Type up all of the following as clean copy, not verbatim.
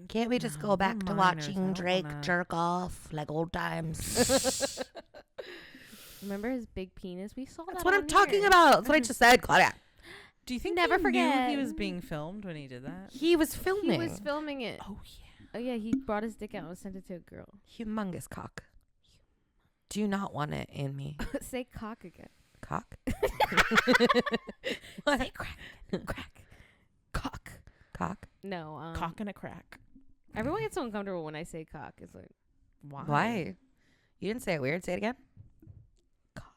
Can't we just go back to watching Drake jerk off like old times? Remember his big penis? We saw That's that what on I'm talking here. about. That's what I just said, Claudia. Do you think Never he forget. knew he was being filmed when he did that? He was filming. He was filming it. Oh, yeah. Oh, yeah. He brought his dick out and sent it to a girl. Humongous cock. Do not want it in me. Say cock again. Cock? What? Say crack. Crack. Cock. Cock. No. Cock and a crack. Everyone gets so uncomfortable when I say cock. It's like, why? You didn't say it weird. Say it again. Cock.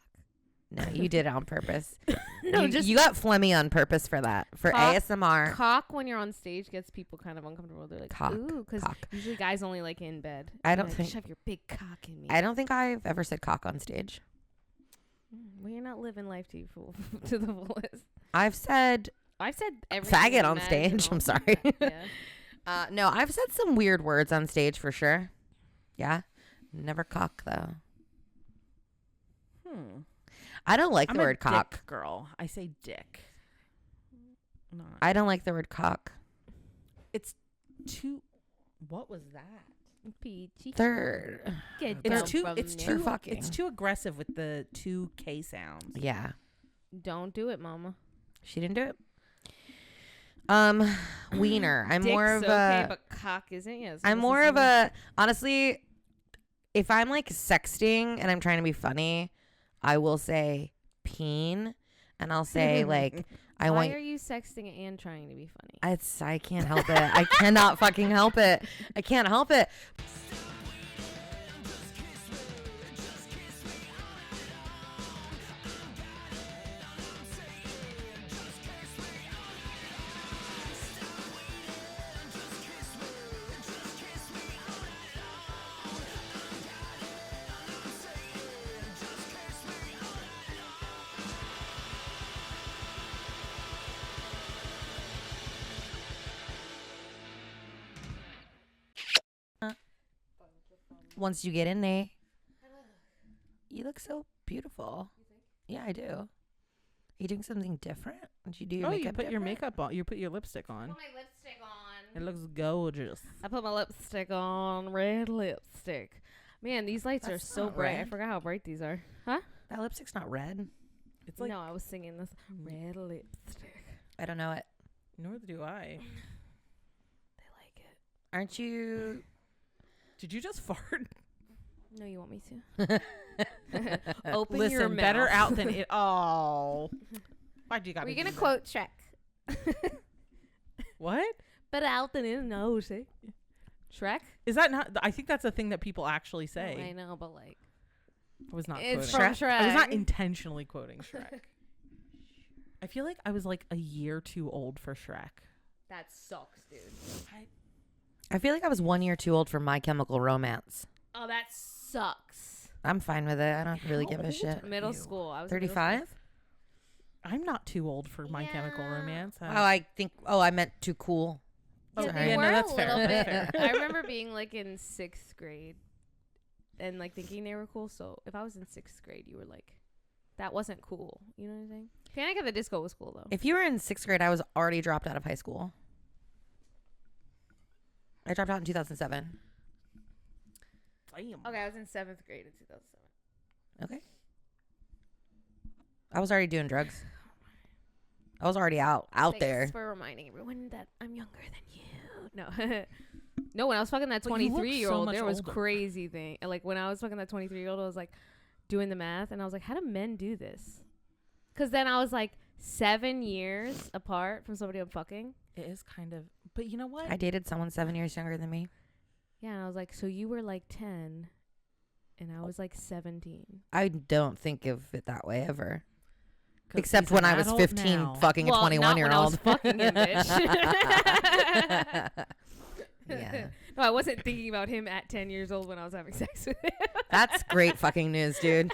No, you did it on purpose. No, you got phlegmy on purpose for that. For cock, ASMR. Cock when you're on stage gets people kind of uncomfortable. They're like, Cock. ooh, because Cock. usually guys only like in bed. I don't like, think. shove your big cock in me. I don't think I've ever said cock on stage. Well, you're not living life to the fullest. I've said everything faggot on stage. imaginable. I'm sorry. Yeah. No, I've said some weird words on stage for sure. Yeah. Never cock though. I don't like the word cock. Dick girl. I say dick. No. I don't like the word cock. It's too. What was that? Peachy. Third. It's too aggressive with the two K sounds. Yeah. Don't do it, mama. She didn't do it. Wiener. I'm Dick's more of okay, a. but cock isn't. Yes. I'm more of a. Honestly, if I'm like sexting and I'm trying to be funny, I will say peen, and I'll say like I Why want. are you sexting and trying to be funny? I can't help it. I cannot fucking help it. I can't help it. Once you get in there, you look so beautiful. Yeah, I do. Are you doing something different? Did you do your makeup? You put your makeup on. You put your lipstick on. I put my lipstick on. It looks gorgeous. I put my lipstick on. Red lipstick. Man, these lights That's are so not bright. red. I forgot how bright these are. Huh? That lipstick's not red. It's like No, I was singing this. Red lipstick. I don't know it. nor do I. They like it. Aren't you? Did you just fart? No, you want me to? Open your Listen, mouth. better out than it. Oh, why'd you got? We're gonna quote Shrek. What? Better out than in. No, see. Shrek. Is that not? I think that's a thing that people actually Oh, say. I know, but like, I was not. it's quoting from Shrek. I was not intentionally quoting Shrek. I feel like I was like a year too old for Shrek. That sucks, dude. I feel like I was 1 year too old for My Chemical Romance. Oh, that sucks. I'm fine with it. I don't really How give a old shit. are Middle you? school. I was in middle 35? I'm not too old for My Chemical Yeah. Romance. Oh, I think. Oh, I meant too cool. Oh, Yeah, Sorry. they yeah, no, were that's a fair. little That's bit. fair. I remember being like in 6th grade and like thinking they were cool. So if I was in 6th grade, you were like, that wasn't cool. You know what I'm saying? Panic at the Disco was cool though. If you were in 6th grade, I was already dropped out of high school. I dropped out in 2007. Damn. Okay, I was in 7th grade in 2007. Okay. I was already doing drugs. I was already out Thanks there. for reminding everyone that I'm younger than you. No. No, when I was fucking that But you look 23-year-old, so there much was older. crazy thing. Like when I was fucking that 23-year-old, I was like doing the math and I was like, how do men do this? Because then I was like 7 years apart from somebody I'm fucking. It is kind of, but you know what? I dated someone 7 years younger than me. Yeah, and I was like, so you were like 10 and I was like 17. I don't think of it that way ever. 'Cause Except he's when an I was adult 15 now. fucking a Well, not when I 21-year-old. was fucking him, bitch. Yeah. No, I wasn't thinking about him at 10 years old when I was having sex with him. That's great fucking news, dude.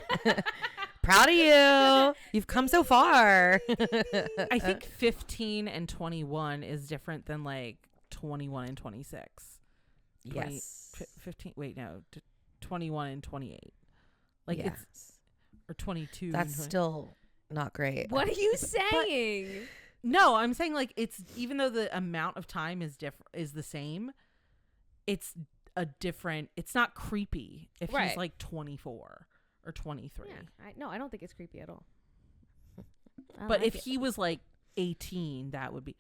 Proud of you. You've come so far. I think 15 and 21 is different than like 21 and 26. 20 Yes. 15. Wait, no. 21 and 28. Like Yeah. it's or 22. That's and 20. still not great. What are you saying? No, I'm saying like it's even though the amount of time is different is the same. it's it's not creepy if Right. he's like 24 or 23. Yeah, I don't think it's creepy at all. But if he was like 18, that would be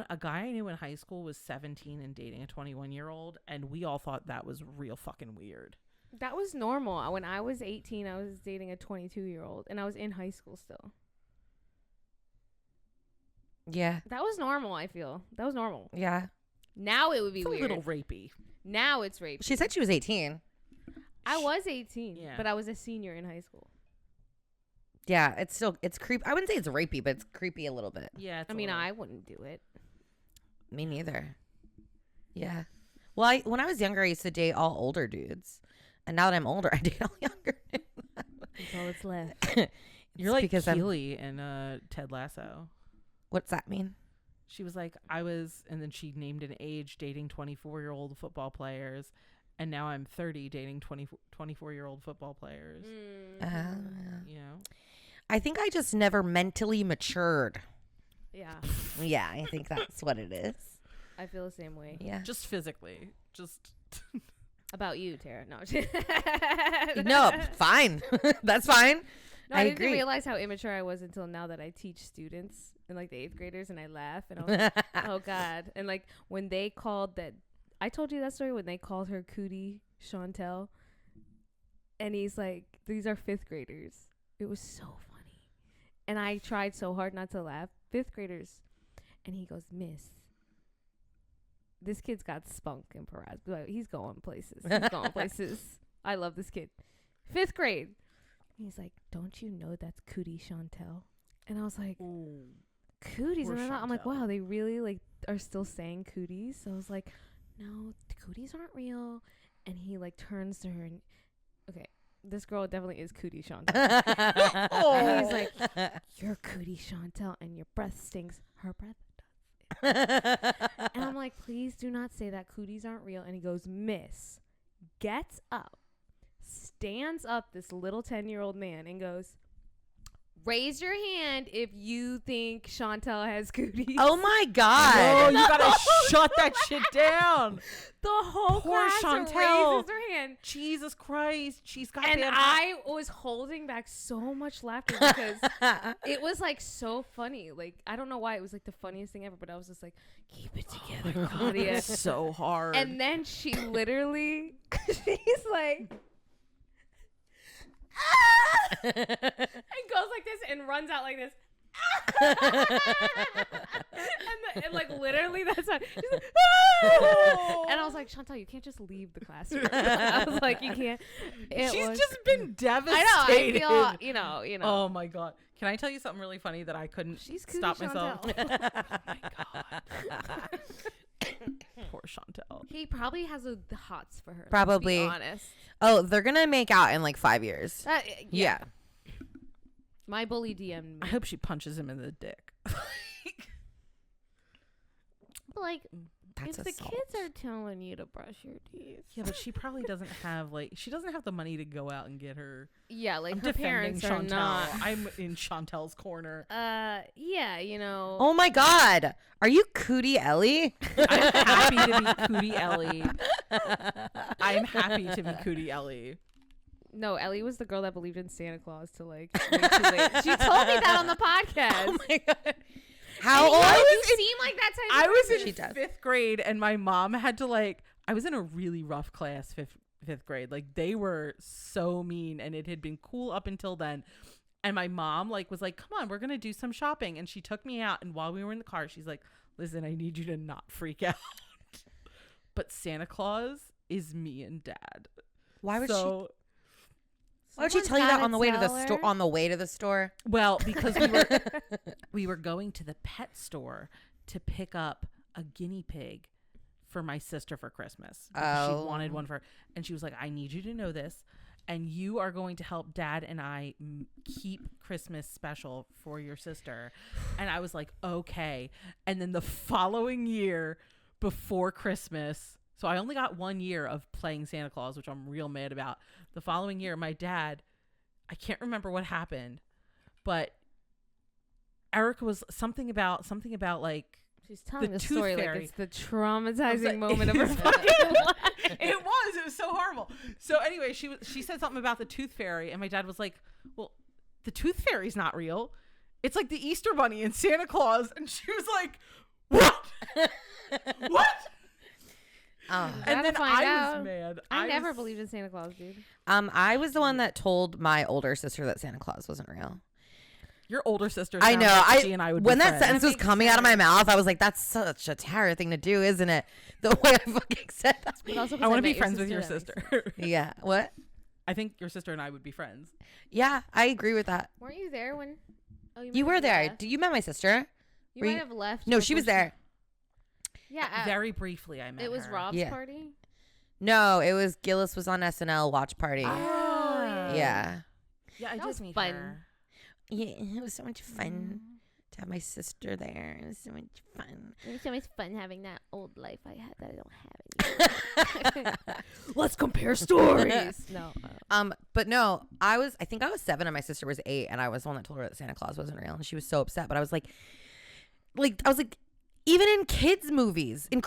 a guy I knew in high school was 17 and dating a 21-year-old, and we all thought that was real fucking weird. That was normal. When I was 18, I was dating a 22-year-old, and I was in high school still. Yeah. That was normal, I feel. That was normal. Yeah. Now it would be It's weird. a little rapey. Now it's rape. She said she was 18. I was 18, Yeah. but I was a senior in high school. Yeah, it's creepy. I wouldn't say it's rapey, but it's creepy a little bit. Yeah, it's I mean, I wouldn't do it. Me neither. Yeah. Well, when I was younger, I used to date all older dudes. And now that I'm older, I date all younger dudes. That's all that's left. You're like because Keely in Ted Lasso. What's that mean? She was like, and then she named an age dating 24-year-old football players. And now I'm 30 dating 24-year-old football players. You know? I think I just never mentally matured. Yeah, Yeah, I think that's what it is. I feel the same way. Yeah. Just physically. Just. About you, Tara. No. No, fine. That's fine. No, I didn't realize how immature I was until now that I teach students and like the 8th graders, and I laugh and I was like, oh God. And like when they called that, I told you that story when they called her Cootie Chantel, and he's like, these are 5th graders. It was so funny, and I tried so hard not to laugh. 5th graders, and he goes, Miss, this kid's got spunk and Perez. Like, he's going places. He's going places. I love this kid. 5th grade. He's like, don't you know that's Cootie Chantel? And I was like, Ooh. cooties. Poor And then I'm like, Chantel. wow, they really like are still saying cooties. So I was like, no, the cooties aren't real. And he like turns to her and, okay, this girl definitely is Cootie Chantel. And he's like, you're Cootie Chantel and your breath stinks. Her breath does. And I'm like, please do not say that. Cooties aren't real. And he goes, Miss, gets up, stands up, this little 10-year-old man, and goes, raise your hand if you think Chantel has cooties. Oh my Oh, God. you gotta shut that shit down. The whole Poor class Chantel. raises their hand. Jesus Christ. She's got And that. I was holding back so much laughter because it was like so funny. Like, I don't know why. It was like the funniest thing ever, but I was just like, keep it together, Claudia. It's so hard. And then she literally, she's like, and goes like this and runs out like this. and like literally that's how she's like, "Ah!" And I was like, Chantal, you can't just leave the classroom. I was like, you can't. She's just been devastated. I know. I feel, you know. Oh my God. Can I tell you something really funny that I couldn't She's Cootie stop myself? Chantel. Oh my God. Poor Chantel. He probably has the hots for her. Probably. To be honest. Oh, they're going to make out in like 5 years. Yeah. My bully DM'd I me. hope she punches him in the dick. Like, That's if assault. the kids are telling you to brush your teeth. Yeah, but she probably doesn't have she doesn't have the money to go out and get her. Yeah, like I'm her defending parents are Chantel. not. I'm in Chantel's corner. Yeah, you know. Oh my God. Are you Cootie Ellie? I'm happy to be Cootie Ellie. I'm happy to be Cootie Ellie. No, Ellie was the girl that believed in Santa Claus till like way too late. She told me that on the podcast. Oh my God. How And old? you seem like that type I of was person. in She does. 5th grade, and my mom had to I was in a really rough class, fifth grade. Like, they were so mean, and it had been cool up until then. And my mom was like, come on, we're gonna do some shopping. And she took me out, and while we were in the car, she's like, listen, I need you to not freak out. But Santa Claus is me and Dad. Why would she? So Why would she tell you that Someone's on the way to the gotta store? tell her. On the way to the store. well, because we were going to the pet store to pick up a guinea pig for my sister for Christmas. Because Oh. She wanted one for her. And she was like, I need you to know this. And you are going to help Dad and I keep Christmas special for your sister. And I was like, okay. And then the following year before Christmas, so I only got 1 year of playing Santa Claus, which I'm real mad about. The following year, my dad, I can't remember what happened, but Erica was something about She's telling the tooth story fairy. like it's the traumatizing like- moment of her fucking life. It was so horrible. So anyway, she said something about the tooth fairy, and my dad was like, well, the tooth fairy's not real. It's like the Easter bunny and Santa Claus. And she was like, what? What? And then I was mad. I never believed in Santa Claus, dude. I was the one that told my older sister that Santa Claus wasn't real. Your older sister. I know. Like she and I would when be that friends. sentence was makes coming out of my sense. mouth, I was like, "That's such a Tara thing to do, isn't it?" The way I fucking said that. But also 'cause I want to met be friends with your that makes sister. Yeah. What? I think your sister and I would be friends. Yeah, I agree with that. Weren't you there when? Oh, You were there. You met my sister? You Were might you- have left. No, she was before there. Yeah, Very briefly, I met it was her. Rob's Yeah. party. No, it was Gillis was on SNL watch party. Oh, Yeah. Yeah, I That was did meet fun. her. Yeah, it was so much fun to have my sister there. It was so much fun. It was so much fun having that old life I had that I don't have anymore. Let's compare stories. No. But no, I think I was 7 and my sister was 8, and I was the one that told her that Santa Claus wasn't real, and she was so upset. But I was like, even in kids' movies, in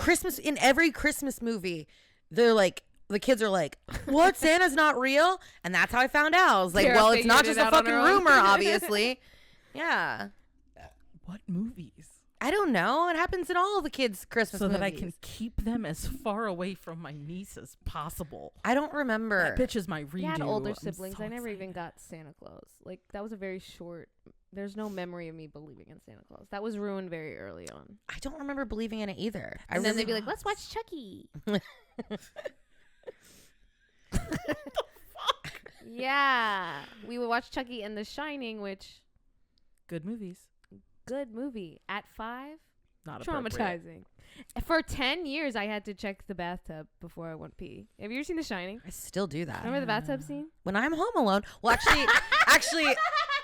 every Christmas movie, they're like, the kids are like, what? Santa's not real? And that's how I found out. I was like, Tara well, it's not figured just it a out on fucking her own. rumor, obviously. Yeah. What movies? I don't know. It happens in all the kids' Christmas So movies. that I can keep them as far away from my niece as possible. I don't remember. That bitch is my redo. You had older I'm siblings. so I never excited. even got Santa Claus. Like that was a very short. There's no memory of me believing in Santa Claus. That was ruined very early on. I don't remember believing in it either. And then they'd be like, "Let's watch Chucky." Yeah, we would watch Chucky and The Shining, which Good movies. good movie at 5. Not appropriate. Traumatizing. For 10 years, I had to check the bathtub before I went pee. Have you ever seen The Shining? I still do that. Remember the bathtub scene? When I'm home alone. Well, actually,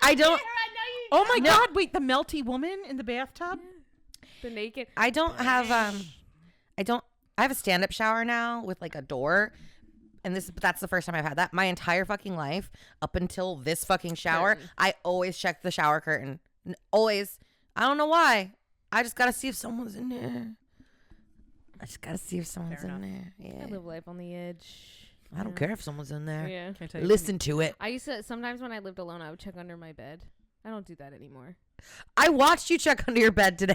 I don't. Oh my God! Wait, the melty woman in the bathtub. The naked. I don't have. I have a stand-up shower now with like a door, and that's the first time I've had that. My entire fucking life, up until this fucking shower, Curtain. I always check the shower curtain. Always. I don't know why. I just gotta see if someone's in there. I just gotta see if someone's Fair in enough. there. I Yeah. live life on the edge. I don't care if someone's in there. Yeah. Can I tell you Listen to it. I used to, sometimes when I lived alone, I would check under my bed. I don't do that anymore. I watched you check under your bed today.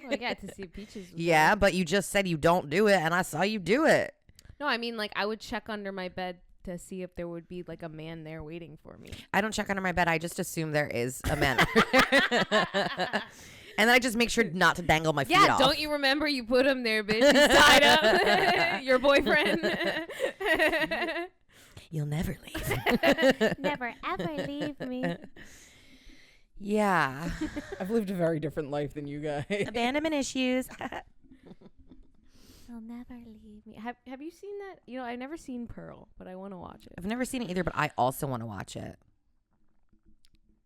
Well, I got to see if Peaches was Yeah, there. but you just said you don't do it, and I saw you do it. No, I mean, like, I would check under my bed to see if there would be, like, a man there waiting for me. I don't check under my bed. I just assume there is a man. And then I just make sure not to dangle my feet Yeah, off. don't you remember you put him there, bitch? He's tied up. Your boyfriend. You'll never leave. Never, ever leave me. Yeah. I've lived a very different life than you guys. Abandonment issues. He'll never leave me. Have you seen that? You know, I've never seen Pearl, but I want to watch it. I've never seen it either, but I also want to watch it.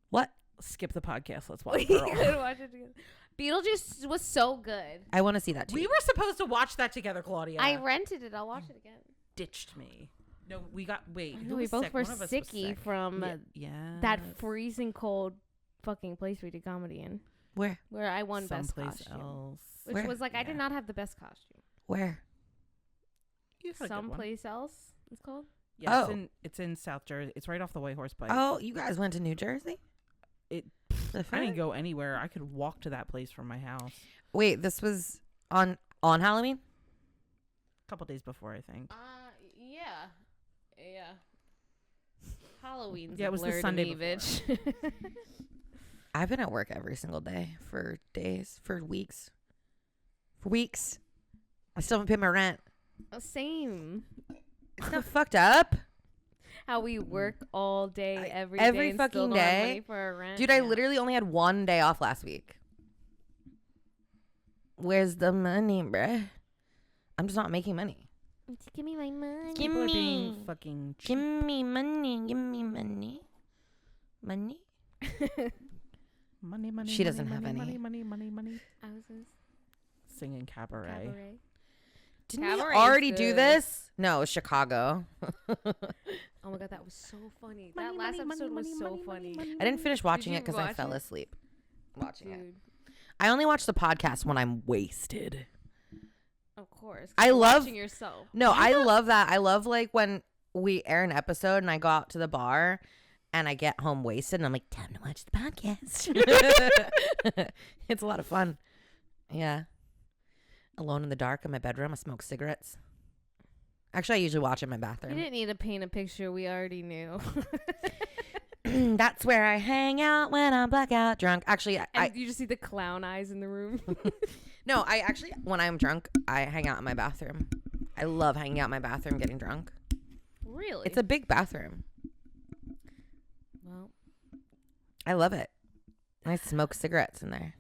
What? Skip the podcast. Let's watch We Pearl. could watch it together. Beetlejuice was so good. I want to see that too. We were supposed to watch that together, Claudia. I rented it. I'll watch it again. ditched me. No, we got. Wait, I who know, we was both sick? were One of us was sicky sick. from Yeah. that freezing cold fucking place we did comedy in, Where? where I won best Someplace costume. else. Which Where? was like, I did Yeah. not have the best costume. Where? You had a good one. Someplace else, it's called. Yeah, Oh. it's in South Jersey. It's right off the White Horse Pike. Oh, you guys went to New Jersey? It- The I fuck? didn't go anywhere. I could walk to that place from my house. Wait, this was on Halloween? A couple days before, I think. Yeah. Halloween's Yeah, it was the Sunday before. bitch. I've been at work every single day for days, for weeks. For weeks. I still haven't paid my rent. Same. It's not fucked up. How we work all day, every every day, and fucking still don't have day. money for our rent. Dude, I Yeah. literally only had one day off last week. Where's the money, bruh? I'm just not making money. Give me my money. Give People are me. being fucking cheap. Give me money. Give me money. Money? Money, money. She money, doesn't have money, any. Money, money, money, money. I was in Singing cabaret. cabaret. Didn't Cabaret we is already do good. this? No, it was Chicago. Oh my god, that was so funny. That last episode was so funny. I didn't finish watching you it because I watch fell it? asleep watching it. Dude. I only watch the podcast when I'm wasted. Of course. 'cause I you're love- watching yourself. No, I love that. I love like when we air an episode and I go out to the bar and I get home wasted and I'm like, time to watch the podcast. It's a lot of fun. Yeah. Alone in the dark in my bedroom, I smoke cigarettes. Actually, I usually watch in my You bathroom. didn't need to paint a picture. We already knew. That's where I hang out when I'm blackout drunk. Actually, And you just see the clown eyes in the room. no, I actually, when I'm drunk, I hang out in my bathroom. I love hanging out in my bathroom getting drunk. Really? It's a big bathroom. well. I love it. I smoke cigarettes in there.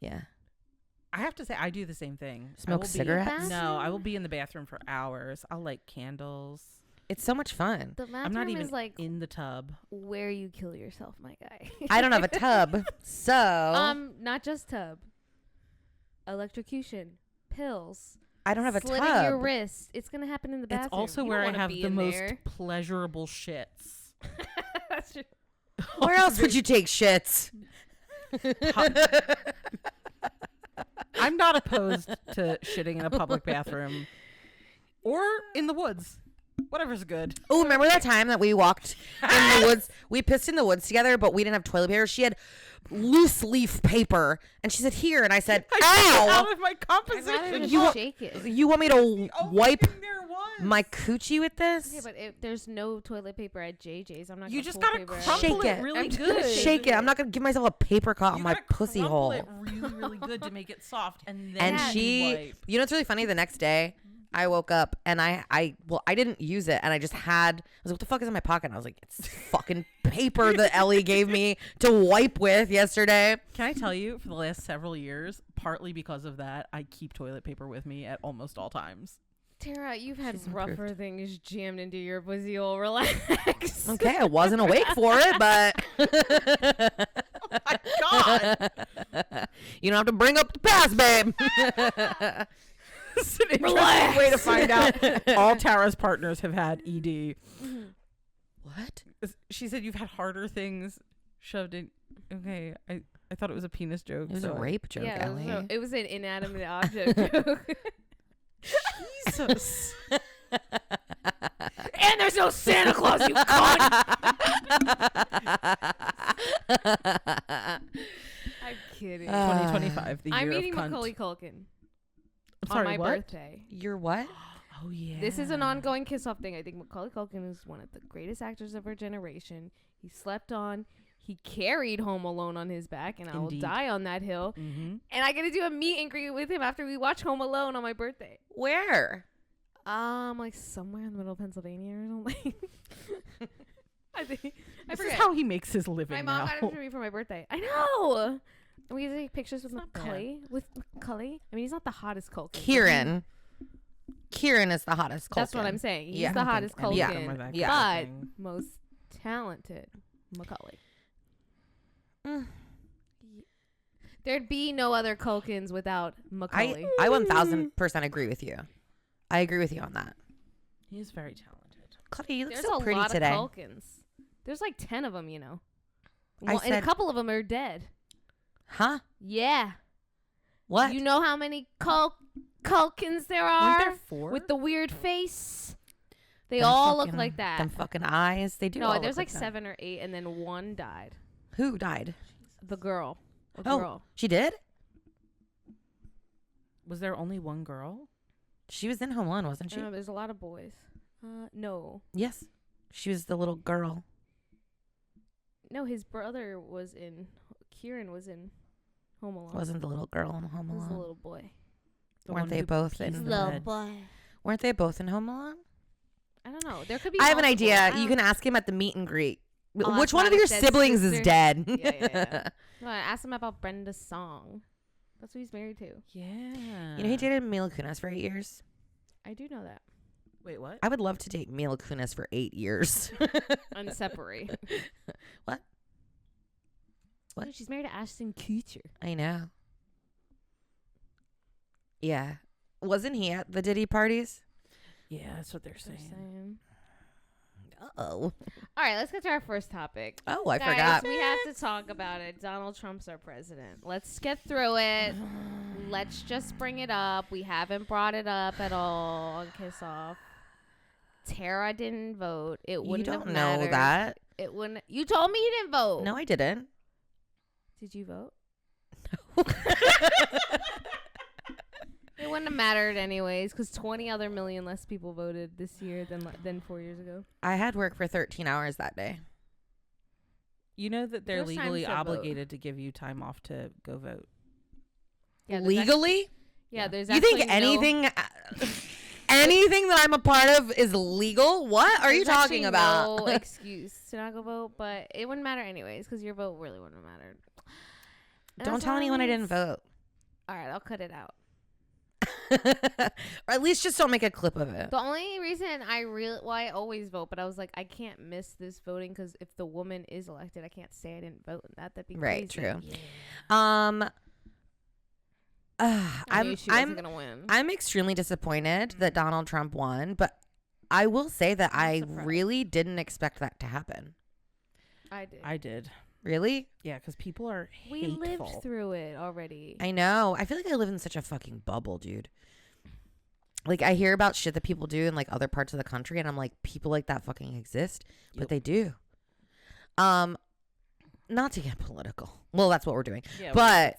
Yeah. I have to say, I do the same thing. I Smoke will be- cigarettes? No, I will be in the bathroom for hours. I'll light candles. It's so much fun. The bathroom I'm not even is like in the tub. where you kill yourself, my guy. I don't have a tub, so Not just tub. Electrocution, pills, I don't have a slitting your tub. wrist. It's gonna happen in the bathroom. It's also You where don't I wanna have be the in most there. pleasurable shits. That's true. Where else would you take shits? I'm not opposed to shitting in a public bathroom or in the woods. Whatever's good. Oh, remember that time that we walked in the woods? We pissed in the woods together, but we didn't have toilet paper. She had loose leaf paper, and she said, "Here," and I said, "Ow!" Out of my I'd rather composition. just You wa- shake it. You want me to Only wipe thing there was. my coochie with this? Okay, but if there's no toilet paper at JJ's, I'm not. You gonna just pull gotta paper out. crumple Shake it it. really I'm good. just Shake it. I'm not gonna give myself a paper cut on You my gotta pussy crumple hole. it really, really good to make it soft, and then And Yeah. she, wipe. you know, what's really funny? The next day, I woke up and I didn't use it, and I just had. I was like, "What the fuck is in my pocket?" And I was like, "It's fucking paper that Ellie gave me to wipe with yesterday." Can I tell you, for the last several years, partly because of that, I keep toilet paper with me at almost all times. Tara, you've had She's rougher improved. things jammed into your pussy hole. Relax. Okay, I wasn't awake for it, but Oh my god! you don't have to bring up the past, babe. It's an interesting way to find out all Tara's partners have had ED. What? She said you've had harder things shoved in. Okay, I thought it was a penis joke. It was so a rape joke, Yeah, Ellie. it was an inanimate object joke. Jesus. And there's no Santa Claus, you cunt. I'm kidding. 2025, the year I'm of meeting cunt. Macaulay Culkin I'm sorry, on my what? birthday. You're what? Oh yeah. This is an ongoing kiss-off thing. I think Macaulay Culkin is one of the greatest actors of our generation. He slept on. He carried Home Alone on his back, and I will Indeed. die on that hill. Mm-hmm. And I get to do a meet and greet with him after we watch Home Alone on my birthday. Where? Like somewhere in the middle of Pennsylvania or something. I think I This is forget. how he makes his living My mom now. got it for me for my birthday. I know. And we get to take pictures with not bad. Macaulay. With Macaulay. I mean, he's not the hottest Culkin. Kieran. Kieran is the hottest Culkin. That's what I'm saying. He's Yeah. the hottest I don't think any of Culkin. them are that Yeah. good But looking. most talented Macaulay. Mm. There'd be no other Culkins without Macaulay. I 1000% agree with you. I agree with you on that. He is very talented. Claudia, you look There's so a pretty lot today. of Culkins. There's like 10 of them, you know. I And a said- couple of them are dead. Huh? Yeah. What? You know how many Culkins there Weren't are? there 4? With the weird face? They Them all look fucking- like that. Them fucking eyes. They do. all No, look there's like that. 7 or 8, and then one died. Who died? The girl. A Oh. girl. She did? Was there only one girl? She was in Home Alone, wasn't she? There's a lot of boys. No. Yes. She was the little girl. No, his brother was in. Kieran was in Home Alone. Wasn't the little girl in Home He was the Alone? little boy. The Weren't one they who both pees in the Little bed. boy. Weren't they both in Home Alone? I don't know. There could be. I have an multiple. idea. I You don't- can ask him at the meet and greet. I'll Which ask one of my your dead siblings is sister. dead? Yeah. No, I asked him about Brenda's song. That's who he's married to. Yeah. You know, he dated Mila Kunis for 8 years. I do know that. Wait, what? I would love to date Mila Kunis for 8 years. And separate. What? What? Dude, she's married to Ashton Kutcher. I know. Yeah. Wasn't he at the Diddy parties? Yeah, that's what they're They're saying. saying. Oh. All right, let's get to our first topic. Oh, I Guys, forgot. we have to talk about it. Donald Trump's our president. Let's get through it. Let's just bring it up. We haven't brought it up at all on Kiss Off. Tara didn't vote. It You wouldn't don't have know mattered. that. It wouldn't. You told me you didn't vote. No, I didn't. Did you vote? It wouldn't have mattered anyways, because 20 other million less people voted this year than 4 years ago. I had work for 13 hours that day. You know that they're There's times legally to vote. obligated to give you time off to go vote. Yeah, there's Legally? Yeah, there's You actually think anything anything that I'm a part of is legal? What are you there's talking actually about? No excuse to not go vote, but it wouldn't matter anyways because your vote really wouldn't have mattered. And Don't that's tell all it anyone I didn't is. vote. All right, I'll cut it out. Or at least just don't make a clip of it. The only reason I always vote, but I was like, I can't miss this voting because if the woman is elected, I can't say I didn't vote. That'd be Right, crazy. true. Yeah. I knew she wasn't I'm gonna win. I'm extremely disappointed that Donald Trump won, but I will say that I'm I surprised. really didn't expect that to happen. I did. I did. Really? Yeah, because people are We hateful. lived through it already. I know. I feel like I live in such a fucking bubble, dude. Like I hear about shit that people do in like other parts of the country and I'm like, people like that fucking exist, but Yep. they do. Not to get political. Well, that's what we're doing. Yeah, But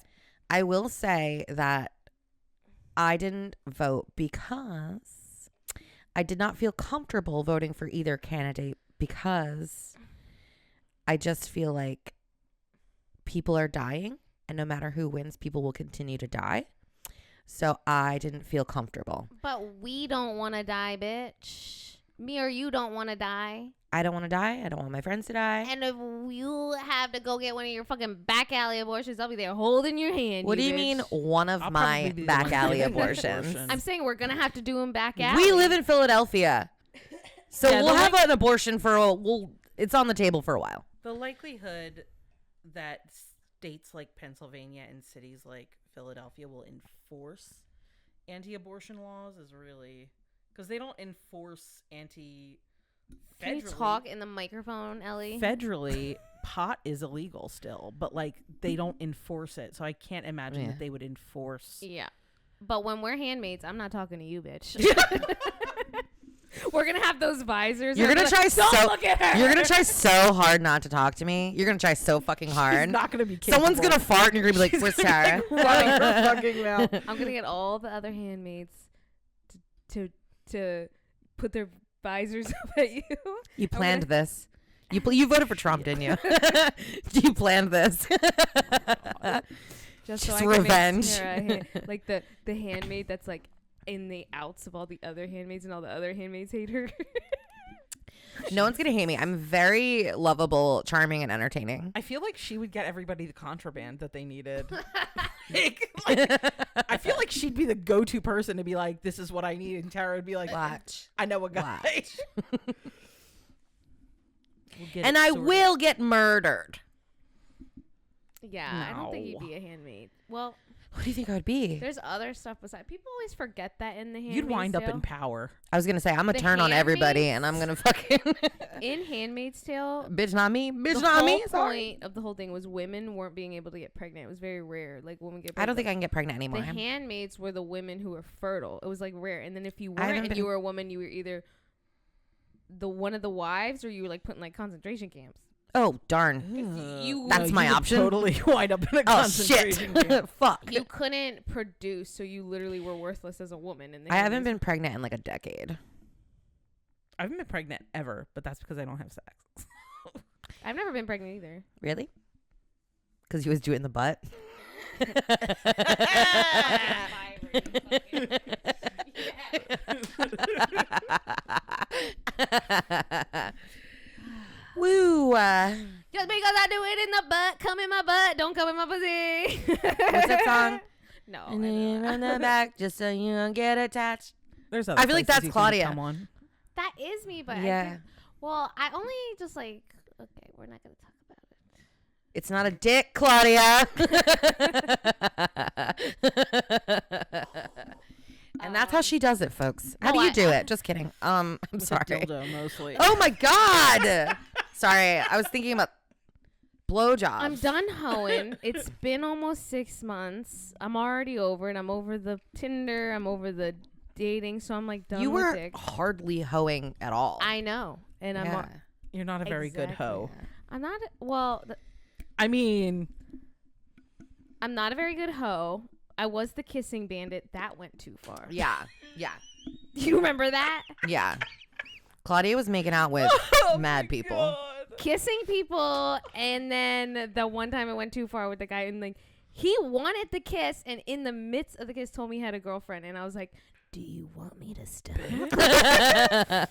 I will say that I didn't vote because I did not feel comfortable voting for either candidate because I just feel like people are dying and no matter who wins, people will continue to die. So I didn't feel comfortable. But we don't want to die, bitch. Me or you don't want to die. I don't want to die. I don't want my friends to die. And if you have to go get one of your fucking back alley abortions, I'll be there holding your hand. What do you bitch. mean one of I'll my probably be the back one alley getting the abortions? abortion. I'm saying we're going to have to do them back alley. We live in Philadelphia. So Yeah, we'll the have an abortion it's on the table for a while. The likelihood that states like Pennsylvania and cities like Philadelphia will enforce anti-abortion laws is really because they don't enforce Can you talk in the microphone, Ellie? federally. Pot is illegal still, but like they don't enforce it, so I can't imagine Yeah. that they would enforce. Yeah. But when we're handmaids, I'm not talking to you, bitch. We're going to have those visors. You're and gonna be like, try Don't look at her. You're gonna try so hard not to talk to me. You're gonna try so fucking hard. She's not gonna be. Someone's capable. gonna fart and you're gonna be like, "Where's Tara?" running her fucking mouth. I'm going to get all the other handmaids to put their visors up at you. You planned this. You voted for Trump, didn't you? You planned this. Just Just I can make revenge. Tara like the handmaid that's like in the outs of all the other handmaids and all the other handmaids hate her. No one's gonna hate me. I'm very lovable, charming, and entertaining. I feel like she would get everybody the contraband that they needed. I feel like she'd be the go-to person to be like, "This is what I need," and Tara would be like, Watch. "I know a guy." Watch. We'll get And it I sorted. will get murdered. Yeah, I don't think No. you'd be a handmaid. Well, What do you think I would be? there's other stuff besides. People always forget that in the handmaid's You'd wind up Tale. in power. I was gonna say I'm gonna The turn on everybody, handmaids? and I'm gonna fucking In Handmaid's Tale. bitch, not me, bitch, The not whole me. Sorry. point of the whole thing was women weren't being able to get pregnant. It was very rare. Like women get. I don't think pregnant. I can get pregnant anymore. The handmaids were the women who were fertile. It was like rare. And then if you I haven't weren't and you been- were a woman, you were either the one of the wives or you were like put in like concentration camps. Oh darn. You That's my you would option. Totally wind up in a Oh shit. concentration camp. Fuck. You couldn't produce, so you literally were worthless as a woman. And I haven't been pregnant in like a decade. I haven't been pregnant ever, but that's because I don't have sex. I've never been pregnant either. Really? Because you was do it in the butt. Woo. Just because I do it in the butt, come in my butt, don't come in my pussy. What's that song? No. And then you run the back just so you don't get attached. There's other I feel like places that's you can Claudia. Come on. That is me, but Yeah. I only just like, okay, we're not going to talk about it. It's not a dick, Claudia. And that's how she does it, folks. How do you do it? Just kidding. I'm With a sorry. dildo mostly. Oh my God. Sorry. I was thinking about blowjobs. I'm done hoeing. It's been almost 6 months. I'm already over it. I'm over the Tinder. I'm over the dating. So I'm like done You with were dick. hardly hoeing at all. I know. And Yeah. You're not a very good hoe. I'm not, well, I mean, I'm not a very good hoe. I was the kissing bandit. That went too far. Yeah. Yeah. Do you remember that? Yeah. Claudia was making out with mad people. God. Kissing people, and then the one time it went too far with the guy, and like he wanted the kiss, and in the midst of the kiss told me he had a girlfriend, and I was like, do you want me to stop?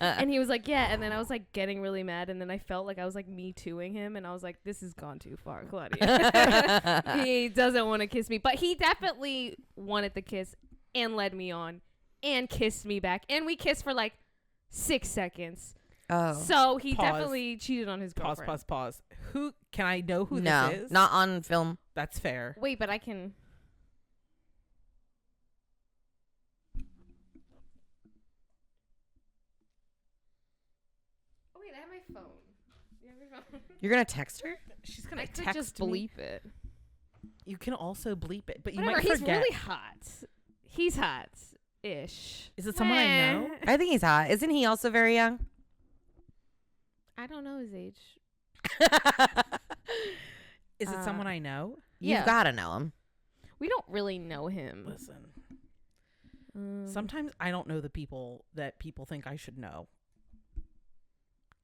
And he was like, yeah, and then I was like getting really mad, and then I felt like I was like me tooing him, and I was like, this has gone too far, Claudia. He doesn't want to kiss me, but he definitely wanted the kiss and led me on and kissed me back, and we kissed for like 6 seconds. Oh. So he Pause. definitely cheated on his girlfriend. Pause. Who can I know who No, this is? not on film. That's fair. Wait, but I can. Oh wait, I have my phone. You have your phone? You're going to text her? She's gonna I could text just me. bleep it. You can also bleep it, but you Whatever. might He's forget. really hot. He's hot-ish. Is it someone I know? I think he's hot. Isn't he also very young? I don't know his age. Is it someone I know? You've Yeah. got to know him. We don't really know him. Listen. Sometimes I don't know the people that people think I should know.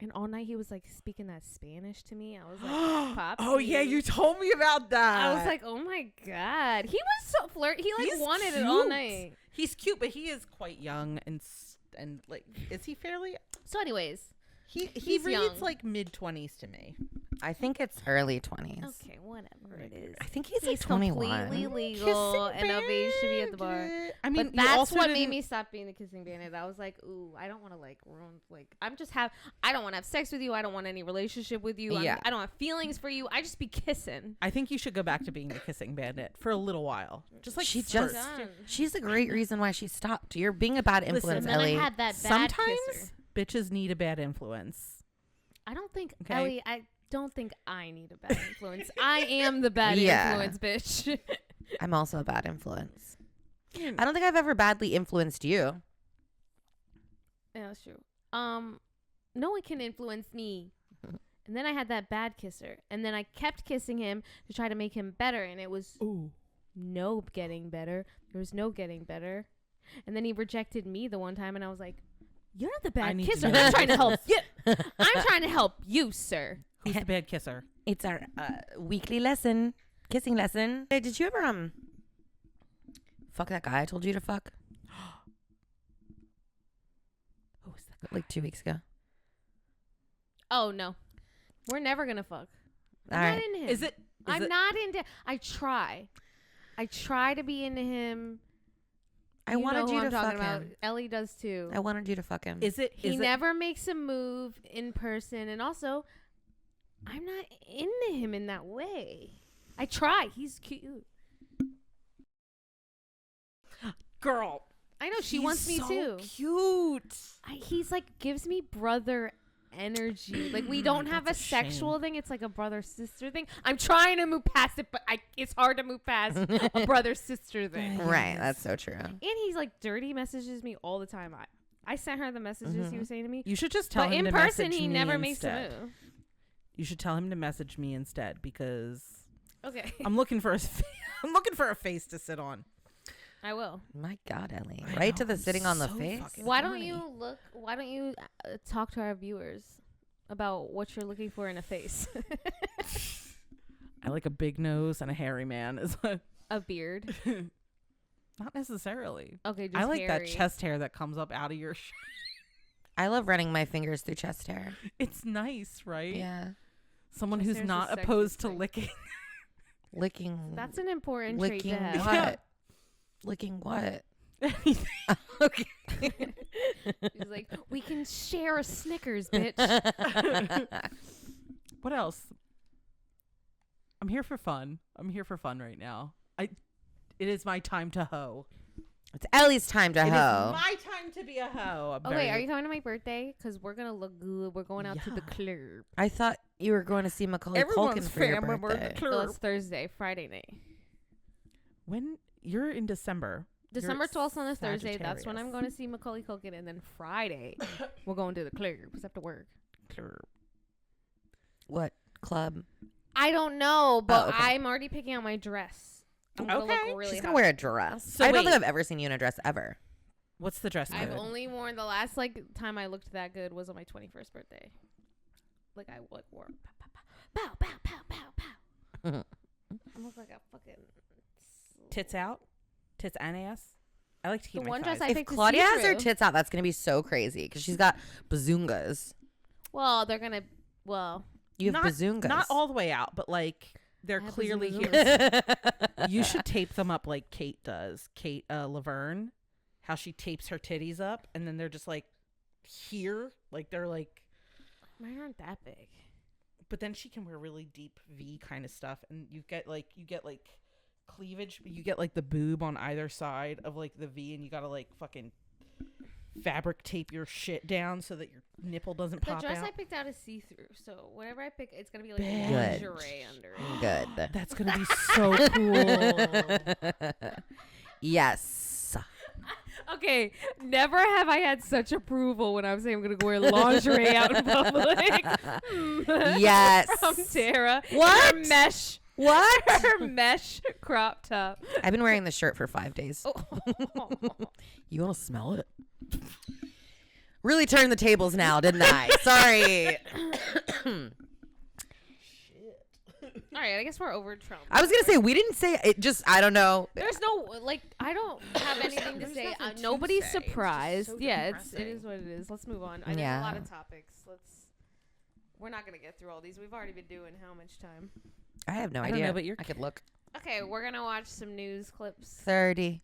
And all night he was like speaking that Spanish to me. I was like, Pop. Oh yeah, you told me about that. I was like, oh my God. He was so flirty. He like He's wanted it all cute. night. He's cute, but he is quite young and like, is he fairly? So anyways. He He's reads young. like mid-20s to me. I think it's early 20s. Okay, whatever it is. I think he's He's like 21. completely legal and of age to be at the bar. I mean, But you that's also what made didn't- me stop being the kissing bandit. I was like, ooh, I don't want to like ruin, like, I don't want to have sex with you. I don't want any relationship with you. Yeah. I don't have feelings for you. I just be kissing. I think you should go back to being the kissing bandit for a little while. Just like She first. just- She's a great reason why she stopped. You're being a bad influence, And then Ellie. I had that bad Sometimes kisser. bitches need a bad influence. I don't think, Okay. Ellie, I don't think I need a bad influence. I am the bad Yeah. influence, bitch. I'm also a bad influence. Yeah. I don't think I've ever badly influenced you. Yeah, that's true. No one can influence me. And then I had that bad kisser. And then I kept kissing him to try to make him better. And it was Ooh. no getting better. There was no getting better. And then he rejected me the one time. And I was like, you're not the I bad need to kisser. know I'm who trying to this help is. you. I'm trying to help you, sir. Who's the bad kisser? It's our weekly lesson, kissing lesson. Hey, did you ever fuck that guy I told you to fuck Who is that? like 2 weeks ago? Oh, no. We're never going to fuck. All I'm right. not into him. Is it? I'm not into. I try to be into him. I wanted know you who to I'm fuck talking about. him. Ellie does too. I wanted you to fuck him. Is it? He never makes a move in person, and also, I'm not into him in that way. I try. He's cute. Girl. I know she he's wants me so too. Cute. He's like gives me brother energy. Like we don't have a That's a shame. sexual thing. It's like a brother sister thing. I'm trying to move past it, but it's hard to move past a brother sister thing. Right, that's so true. And he's like dirty messages me all the time. I sent her the messages he was saying to me. You should just tell But him in to person, message he me never makes instead. a move. You should tell him to message me instead because Okay. I'm looking for I'm looking for a face to sit on. I will. My God, Ellie. I Right to know, the I'm sitting on the so face. fucking- Why don't funny. you talk to our viewers about what you're looking for in a face? I like a big nose and a hairy man. Is A beard. not necessarily. Okay, just I like hairy. that chest hair that comes up out of your shirt. I love running my fingers through chest hair. It's nice, right? Yeah. Someone Chest who's hair's the not sexiest opposed to thing. licking. Licking. That's an important licking trait to have. what? Licking what? Anything. Okay. He's like, we can share a Snickers, bitch. What else? I'm here for fun. I'm here for fun right now. It is my time to hoe. It's Ellie's time to It is hoe. my time to be a hoe. I'm Oh, very- wait, are you coming to my birthday? Because we're going to look good. We're going out to the club. I thought you were going to see Macaulay Culkin for your birthday. No, it's Thursday, Friday night. When you're in December. December 12th on a Thursday. That's when Sagittarius. I'm going to see Macaulay Culkin. And then Friday, we're going to the club. Because I have to work. What club? I don't know, but okay. I'm already picking out my dress. I'm gonna Okay. look really She's hot. gonna wear a dress. So I don't think wait. I've ever seen you in a dress ever. What's the dress I've code? only worn the last time I looked that good was on my 21st birthday. Like I wore pow pow pow pow pow pow. I look like a fucking Tits out? Tits and ass? I like to keep The my one dress thighs. I If picked is Claudia has her see-through. tits out, that's gonna be so crazy because she's got bazoongas. Well, they're gonna. Well, You have Not- bazoongas. Not all the way out, but like they're I have clearly bazoongas. here. You should tape them up like Kate does. Kate Laverne, how she tapes her titties up and then they're just like here, like they're like. mine aren't that big. But then she can wear really deep V kind of stuff, and you get like cleavage. But you get like the boob on either side of like the V, and you gotta like fucking fabric tape your shit down so that your nipple doesn't The pop dress out. I picked out is see through, so whatever I pick, it's gonna be like Bitch. lingerie under it. Good. That's gonna be so cool. Yes. Okay, never have I had such approval when I was saying I'm gonna go wear lingerie out in public. Yes. From Tara. What? Her mesh. What? Her mesh crop top. I've been wearing this shirt for 5 days. Oh. You want to smell it? Really turned the tables now, didn't I? Sorry. All right, I guess we're over Trump. I was going to say, we didn't say it. Just, I don't know. There's no I don't have anything to There's say. nothing to Nobody's say. It's just surprised. so Yeah, it depressing. is what it is. Let's move on. There's a lot of topics. We're not gonna get through all these. We've already been doing how much time? I have no I don't idea. know, but you're- I could look. Okay, we're gonna watch some news clips. 30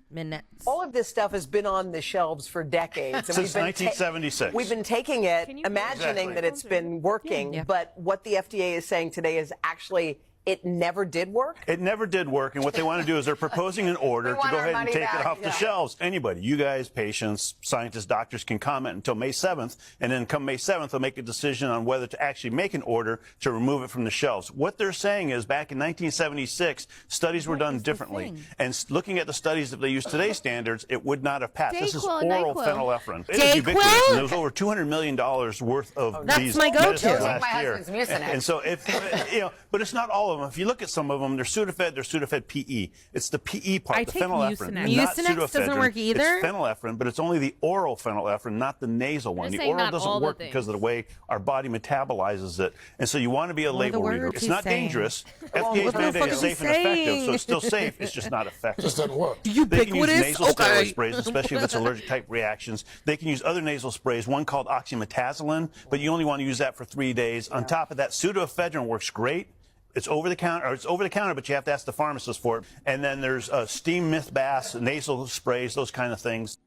minutes. All of this stuff has been on the shelves for decades. And Since we've been 1976. we've been taking it, Can you- imagining Exactly. that it's been working. Yeah. But what the FDA is saying today is actually it never did work. It never did work, and what they want to do is they're proposing an order We to want go our ahead and money take back, it off the yeah. shelves. Anybody, you guys, patients, scientists, doctors can comment until May 7th, and then come May 7th, they'll make a decision on whether to actually make an order to remove it from the shelves. What they're saying is back in 1976, studies were done differently. And looking at the studies that they use today's standards, it would not have passed. This is Dayquil, oral NyQuil. phenylephrine. It is ubiquitous, Dayquil? and there was over $200 million worth of That's these my go-to. medicines Don't take last my year. husband's Mucinex. And so if, but it's not all of them. If you look at some of them, they're Sudafed, they're Sudafed PE. It's the PE part, I the take phenylephrine. Mucinex. not Mucinex doesn't pseudoephedrine. work either? It's phenylephrine, but it's only the oral phenylephrine, not the nasal one. They're The saying oral not all doesn't the work because of the way our body metabolizes it. And so you want to be a What are the label reader. words It's he's not saying? dangerous. what FDA's the mandate fuck is is he safe and effective, so saying? it's still safe. It's just not effective. Just doesn't work. They can use Ubiquitous? nasal Okay. steroid sprays, especially if it's allergic type reactions. They can use other nasal sprays, one called oxymetazoline, but you only want to use that for 3 days. On top of that, pseudoephedrine works great. It's over the counter, but you have to ask the pharmacist for it. And then there's steam myth baths, nasal sprays, those kind of things.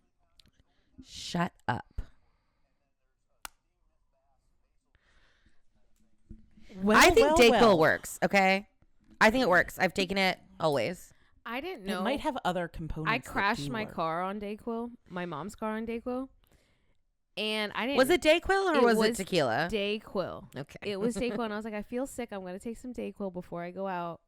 Shut up. I think Dayquil works, okay? I think it works. I've taken it always. I didn't It know. might have other components. I that crashed do my work. car on Dayquil, my mom's car on Dayquil, and I didn't. Was it Dayquil or It was it was tequila? Dayquil? Okay. It was Dayquil, and I was like, I feel sick. I'm gonna take some Dayquil before I go out.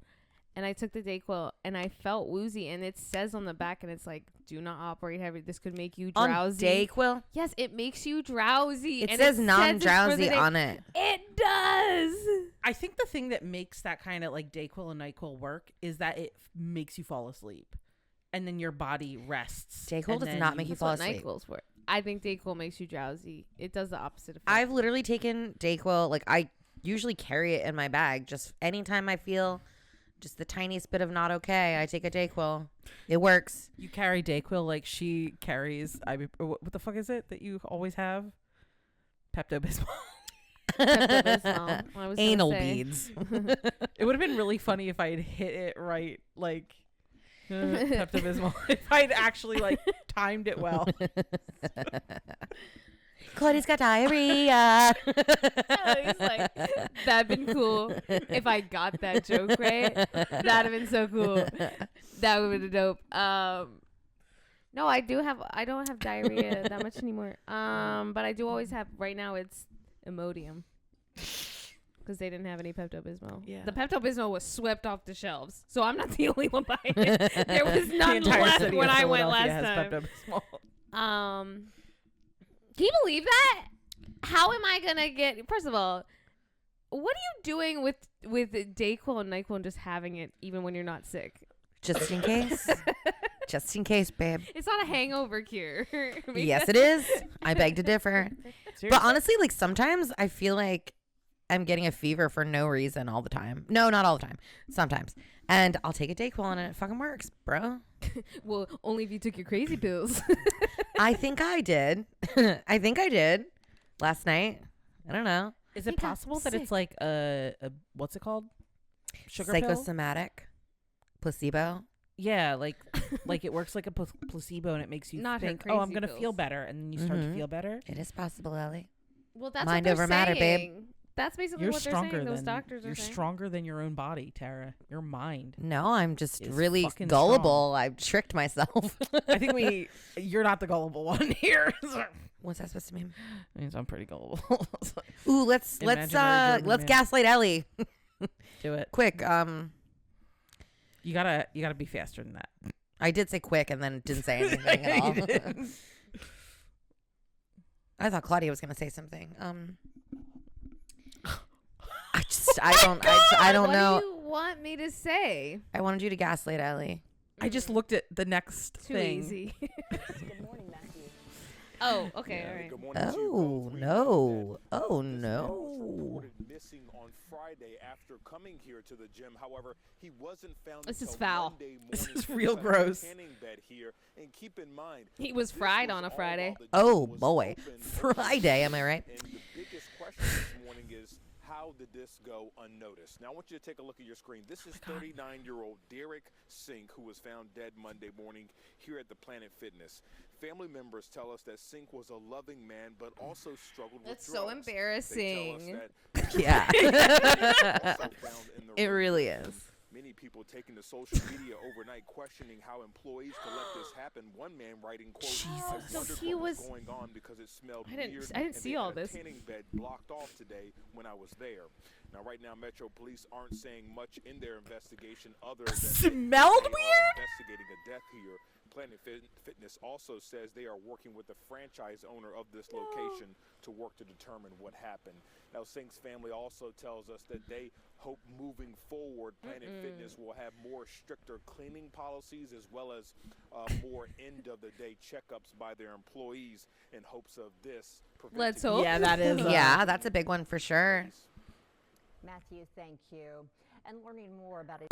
And I took the Dayquil, and I felt woozy. And it says on the back, and it's like, "Do not operate heavy. This could make you On drowsy." Dayquil? Yes, it makes you drowsy. It and says it's for non-drowsy the day. on it. It does. I think the thing that makes that kind of like Dayquil and NyQuil work is that it makes you fall asleep, and then your body rests. Dayquil and does then not make you That's fall what asleep. NyQuil's for. I think Dayquil makes you drowsy. It does the opposite effect. I've literally taken Dayquil. Like, I usually carry it in my bag. Just anytime I feel just the tiniest bit of not okay, I take a Dayquil. It works. You carry Dayquil like she carries. What the fuck is it that you always have? Pepto-Bismol. Pepto-Bismol. I was gonna Anal say. beads. It would have been really funny if I had hit it right, like Pepto-Bismol. If I'd actually like timed it well. Claudia's got diarrhea. He's like, that'd been cool if I got that joke right. That'd have been so cool. That would be dope. No, I don't have diarrhea that much anymore. But I do always have. Right now, it's Imodium. Because they didn't have any Pepto-Bismol. Yeah. The Pepto-Bismol was swept off the shelves. So I'm not the only one buying it. There was none left when I went last time. Can you believe that? How am I going to get... First of all, what are you doing with Dayquil and NyQuil and just having it even when you're not sick? Just in case. Just in case, babe. It's not a hangover cure. Yes, it is. I beg to differ. Seriously? But honestly, like sometimes I feel like I'm getting a fever for no reason all the time. No, not all the time. Sometimes. And I'll take a Dayquil and it fucking works, bro. Well, only if you took your crazy pills. I think I did. I think I did last night. I don't know. Is it got possible that sick. it's like a what's it called? Sugar pill? Psychosomatic. Placebo. Yeah, like it works like a placebo and it makes you Not her think, oh, I'm crazy gonna pills. feel better, and then you start to Mhm. feel better. It is possible, Ellie. Well, that's Mind what they're over matter, babe. saying. That's basically You're what they're stronger saying. Those than doctors you're are saying. stronger than your own body, Tara. Your mind. No, I'm just Is really fucking gullible. I've tricked myself. I think you're not the gullible one here. What's that supposed to mean? Means I'm pretty gullible. Ooh, let's Imaginary German man. gaslight Ellie. Do it. Quick. You gotta be faster than that. I did say quick and then didn't say anything at all. You did. I thought Claudia was gonna say something. I don't know. What do you want me to say? I wanted you to gaslight Ellie. I just looked at the next Too thing. easy. Good morning, Matthew. Oh, okay, all right. Good morning to you Oh both. We no! know that Oh this man was no! reported missing on Friday after coming here to the gym. However, he wasn't found This is until foul. Monday This morning is real inside the gross. tanning bed here. And keep in mind, He was this fried was on a all Friday. while the gym Oh was boy! open. Friday, am I right? And the biggest question this morning is, how did this go unnoticed? Now, I want you to take a look at your screen. This is 39-year-old Derek Sink, who was found dead Monday morning here at the Planet Fitness. Family members tell us that Sink was a loving man, but also struggled That's with so drugs. embarrassing. They tell us that Yeah. also found in the It room. really is. Many people taking to social media overnight questioning how employees could let this happen. One man writing, quote, I So wondered he what was was- going on because it smelled I didn't- weird. I didn't and see they all had a this. tanning bed blocked off today when I was there. Now, right now, Metro Police aren't saying much in their investigation other than Smelled they are weird? investigating a death here. Planet Fitness also says they are working with the franchise owner of this location to work to determine what happened. Now, Sink's family also tells us that they hope moving forward, Planet Fitness will have more stricter cleaning policies as well as more end-of-the-day checkups by their employees in hopes of this preventing. Let's hope. Yeah, that is. Yeah, that's a big one for sure. Matthew, thank you. And learning more about it.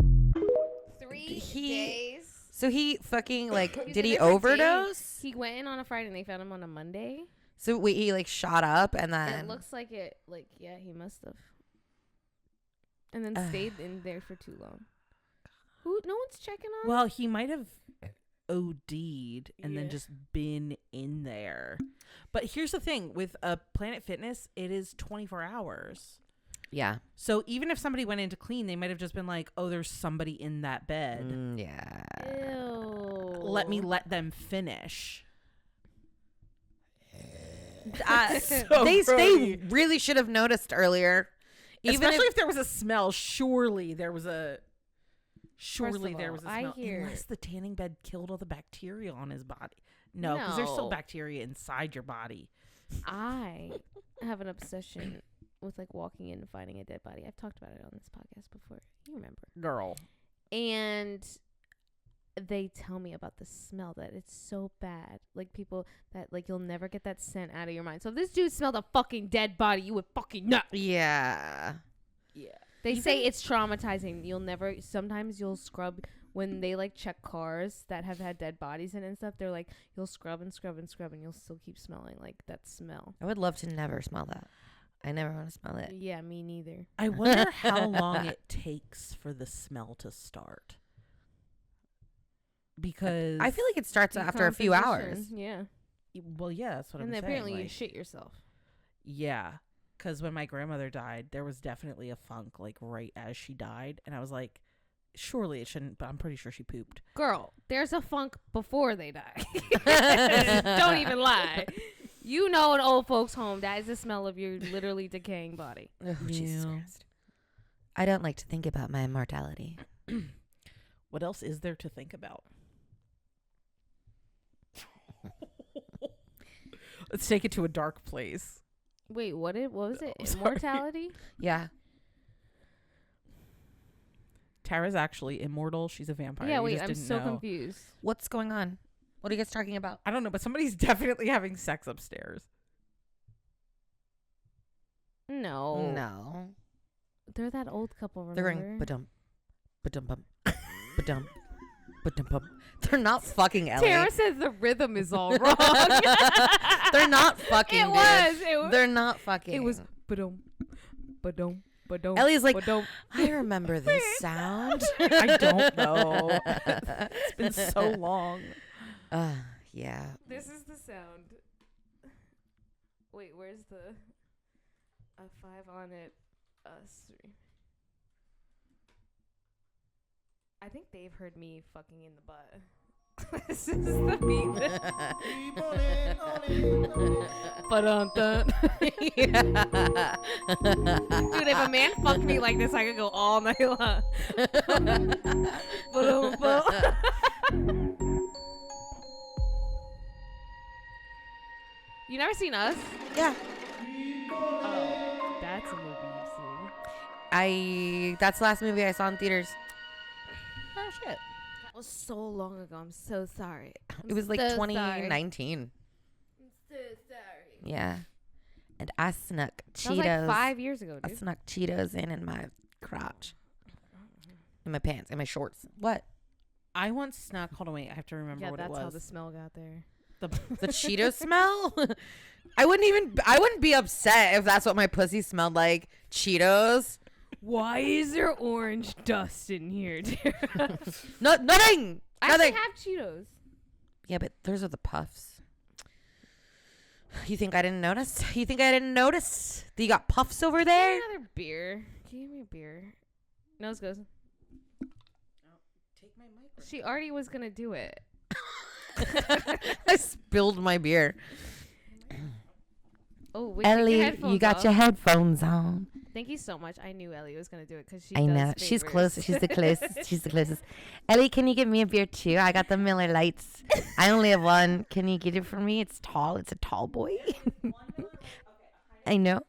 3 He- days. So he fucking like, He's did a he different overdose? He went in on a Friday and they found him on a Monday. So wait, he like shot up and It then looks like it. Like, yeah, he must have. And then stayed in there for too long. No one's checking on. Well, he might have OD'd and then Yeah. just been in there. But here's the thing with Planet Fitness, it is 24 hours. yeah, So even if somebody went in to clean, they might have just been like, "Oh, there's somebody in that bed. yeah. Ew. Let me let them finish." So They grody. really should have noticed earlier. Even Especially if there was a smell, surely there was a Surely there was a smell. I hear- Unless the tanning bed killed all the bacteria on his body. No, because there's still No. bacteria inside your body. I have an obsession with like walking in and finding a dead body. I've talked about it on this podcast before. You remember? Girl. And they tell me about the smell, that it's so bad. Like people that like you'll never get that scent out of your mind. So if this dude smelled a fucking dead body, you would fucking know. Yeah. Yeah. They say it's traumatizing. Sometimes you'll scrub when they like check cars that have had dead bodies in it and stuff. They're like, you'll scrub and scrub and scrub and you'll still keep smelling like that smell. I would love to never smell that. I never want to smell it. Yeah, me neither. I wonder how long it takes for the smell to start. Because I feel like it starts after a few hours. Decomposition, Yeah. well, yeah, that's what And I'm then saying. apparently you like, shit yourself. yeah, because when my grandmother died, there was definitely a funk like right as she died, and I was like, Surely it shouldn't, but I'm pretty sure she pooped. Girl, there's a funk before they die. Don't even lie. You know, an old folks' home, that is the smell of your literally decaying body. Oh, Jesus Yeah. Christ. I don't like to think about my immortality. What else is there to think about? Let's take it to a dark place. Wait, what was it? Oh, sorry. Immortality? Yeah. Tara's actually immortal. She's a vampire. Yeah, You wait, just I'm didn't so know. confused. What's going on? What are you guys talking about? I don't know, but somebody's definitely having sex upstairs. No. No. They're that old couple, remember? They're going ba-dum, ba-dum bum, ba-dum, ba-dum bum. They're not fucking Ellie. Tara says the rhythm is all wrong. They're not fucking. It dude. was. They're not fucking. It was ba-dum, ba-dum, ba-dum. Ellie's like, ba-dum. I remember this sound. I don't know. It's been so long. Yeah. This is the sound. Wait, where's the a 5 on it? 3. I think they've heard me fucking in the butt. This is the beat. Ba-dum-dum. Dude, if a man fucked me like this, I could go all night long. Ba-dum-bum. You never seen Us? Yeah. Oh, that's a movie you've seen. That's the last movie I saw in theaters. Oh, shit. That was so long ago. I'm so sorry. It was like so 2019. I'm so sorry. Yeah. And I snuck That was Cheetos. like 5 years ago, I dude. snuck Cheetos in my crotch. In my pants, in my shorts. What? I once snuck. Hold on, wait. I have to remember Yeah, what it that's was. how the smell got there. The Cheetos smell? I wouldn't be upset if that's what my pussy smelled like. Cheetos. Why is there orange dust in here, Tara? Nothing. I Nothing. actually have Cheetos. Yeah, but those are the puffs. You think I didn't notice? You think I didn't notice that you got puffs over there? Give me another beer. Give me a beer. Nose goes. Take my mic. She already was gonna do it. I spilled my beer. Oh, wait, Ellie, you got your headphones on. Thank you so much. I knew Ellie was gonna do it because she. I know. does She's favors. close. She's the closest. She's the closest. Ellie, can you give me a beer too? I got the Miller Lights. I only have one. Can you get it for me? It's tall. It's a tall boy. I know.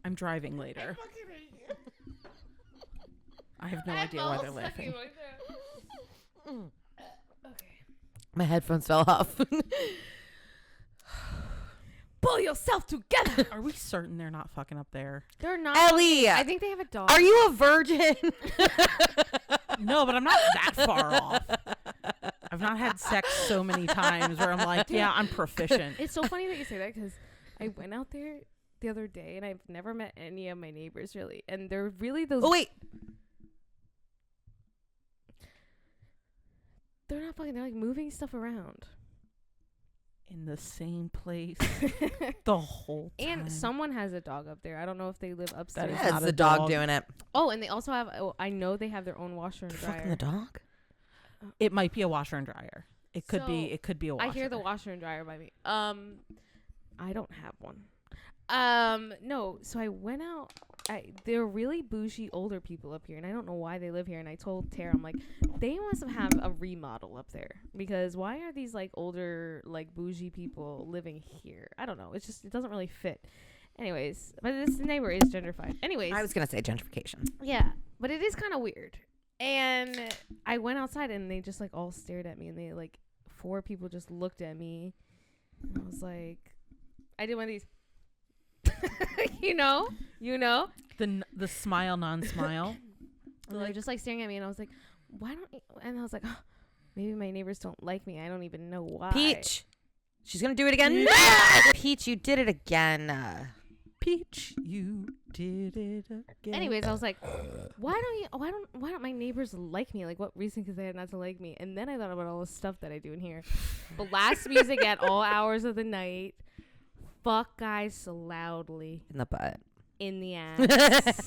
I'm driving later. I have no idea why they're laughing. Okay. My headphones fell off. Pull yourself together. Are we certain they're not fucking up there? They're not. Ellie, I think they have a dog. are you a virgin? No, but I'm not that far off. I've not had sex so many times where I'm like, yeah, I'm proficient. It's so funny that you say that because I went out there the other day and I've never met any of my neighbors really, and they're really those. Oh wait. They're not fucking. They're like moving stuff around. In the same place the whole time. And someone has a dog up there. I don't know if they live upstairs. is Yeah, not it's a the dog dog. doing it. Oh, and they also have. Oh, I know they have their own washer and Fucking dryer. the dog. It might be a washer and dryer. It could So, be. It could be a washer. I hear the washer and dryer by me. I don't have one. No. So I went out. They're really bougie older people up here, and I don't know why they live here. And I told Tara, I'm like, they must have a remodel up there because why are these like older like bougie people living here? I don't know. It's just it doesn't really fit. Anyways, but this neighbor is gentrified. Anyways, I was gonna say gentrification. yeah, but it is kind of weird. And I went outside and they just like all stared at me, and they like 4 people just looked at me. And I was like, I did one of these. you know, the smile non-smile. and they're just like staring at me, and I was like, why don't you? And I was like, oh, maybe my neighbors don't like me. I don't even know why. Peach. She's gonna do it again. No! Peach, you did it again. Peach, you did it again. Anyways, I was like, why don't my neighbors like me? Like, what reason could they have not to like me? And then I thought about all the stuff that I do in here. Blast music at all hours of the night. Fuck guys so loudly. In the butt. In the ass.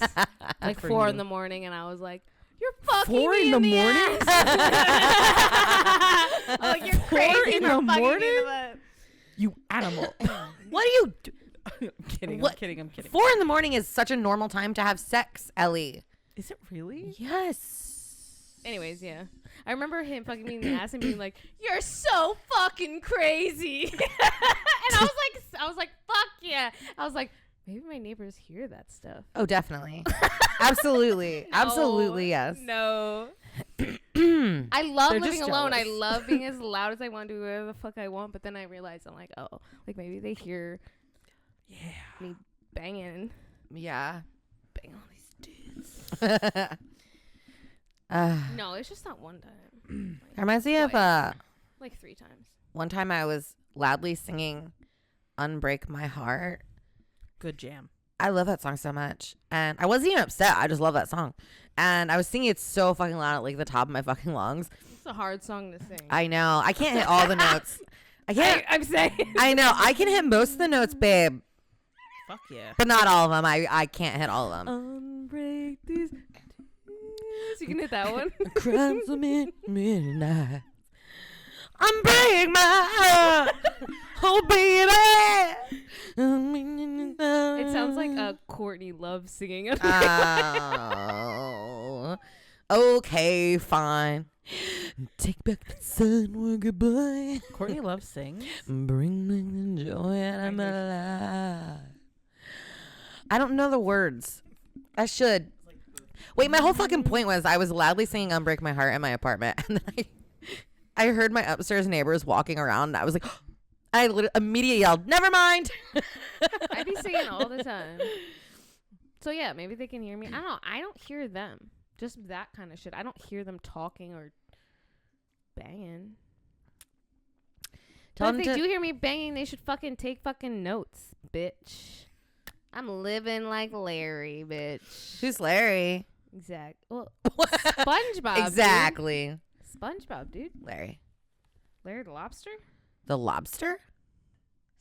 Like 4 in the morning, and I was like, you're fucking 4 me in the morning? ass. I'm like, you're crazy in for the fucking me in morning? the butt. You animal. What do you do? I'm kidding. What? I'm kidding. 4 in the morning is such a normal time to have sex, Ellie. Is it really? Yes. Anyways, yeah. I remember him fucking me in the ass and being like, you're so fucking crazy. And I was like, fuck yeah. I was like, maybe my neighbors hear that stuff. Oh, definitely. Absolutely. Absolutely, yes. No. I love They're living just alone. I jealous. love being as loud as I want to do whatever the fuck I want. But then I realized I'm like, oh, like maybe they hear me banging. Yeah. Bang all these dudes. uh, No, it's just not one time. It reminds me of Like 3 times. one time I was loudly singing Unbreak My Heart. Good jam. I love that song so much. And I wasn't even upset. I just love that song. And I was singing it so fucking loud at like the top of my fucking lungs. It's a hard song to sing. I know. I can't hit all the notes. I can't. I'm saying. I know. I can hit most of the notes, babe. Fuck yeah. But not all of them. I can't hit all of them. Unbreak these. You can hit that one. Crimes of midnight. Unbreak my heart. Oh, baby. It sounds like Courtney Love singing it. Oh. Okay, fine. Take back the sun, we're goodbye. Courtney Love sings. Bring me the joy and I'm alive. I don't know the words. I should. Wait, my whole fucking point was I was loudly singing Unbreak My Heart in my apartment. And then I heard my upstairs neighbors walking around. And I was like, I immediately yelled, never mind. I be singing all the time. So yeah, maybe they can hear me. I don't know. I don't hear them. Just that kind of shit. I don't hear them talking or banging. Tell But them if they to- do hear me banging, they should fucking take fucking notes, bitch. I'm living like Larry, bitch. Who's Larry? Exact. Well, SpongeBob. dude. Exactly. SpongeBob, dude. Larry. Larry the lobster. The lobster?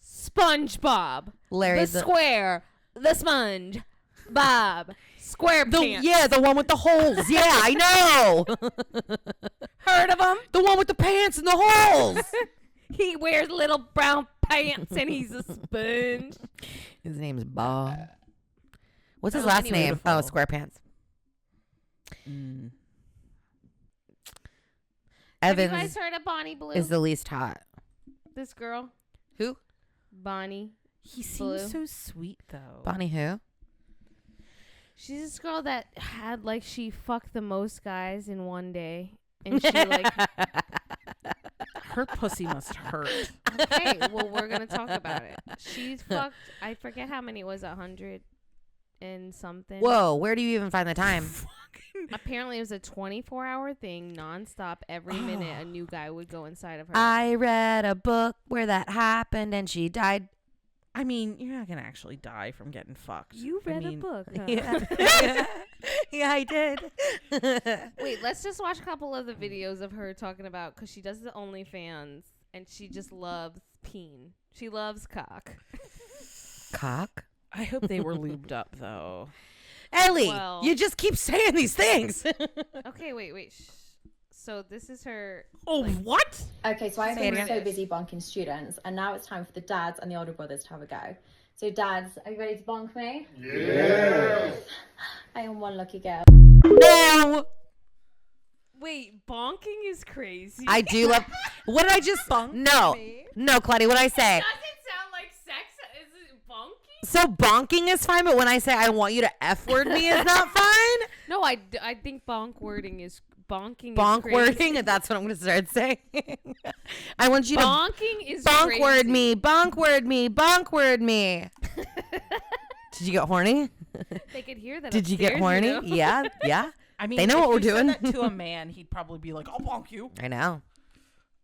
SpongeBob. Larry the square. The sponge. Bob. SquarePants. Yeah, the one with the holes. Yeah, I know. Heard of him? The one with the pants and the holes. He wears little brown pants and he's a sponge. His name's Bob. What's his Oh, last anyway. name? Oh, SquarePants. Have you Evans guys heard of Bonnie Blue? is the least hot. This girl? Who? Bonnie. He Blue. seems so sweet though. Bonnie who? She's this girl that had like she fucked the most guys in one day. And she like Her pussy must hurt. okay, well we're gonna talk about it. She's fucked I forget how many it was, 100 and something. Whoa, where do you even find the time? Apparently it was a 24-hour thing, nonstop. Every minute a new guy would go inside of her. I read a book where that happened and she died. I mean, you're not gonna actually die from getting fucked. You I read a mean, book, huh? Yeah. Yeah, I did. Wait, let's just watch a couple of the videos of her talking about, because she does the OnlyFans and she just loves peen. She loves cock. Cock? I hope they were lubed up though. Ellie, Well- you just keep saying these things. Okay, wait. So this is her. Oh, like, what? Okay, so I've Say it been again. so busy bonking students, and now it's time for the dads and the older brothers to have a go. So dads, are you ready to bonk me? Yes! I am one lucky girl. No. Wait, bonking is crazy. I do love. What did I just? No. No, Claudia, what did I say? Doesn't sound like sex. Is it bonking? So bonking is fine, but when I say I want you to F word me is not fine? No, I think bonk wording is bonking. Bonk is crazy. wording, that's what I'm going to start saying. I want you to Bonking is bonk crazy. word me, bonk word me, bonk word me. Did you get horny? They could hear that. Did you get upstairs, horny? know? Yeah. I mean, They know if what we're you said doing. that to a man, he'd probably be like, "I'll bonk you." I know.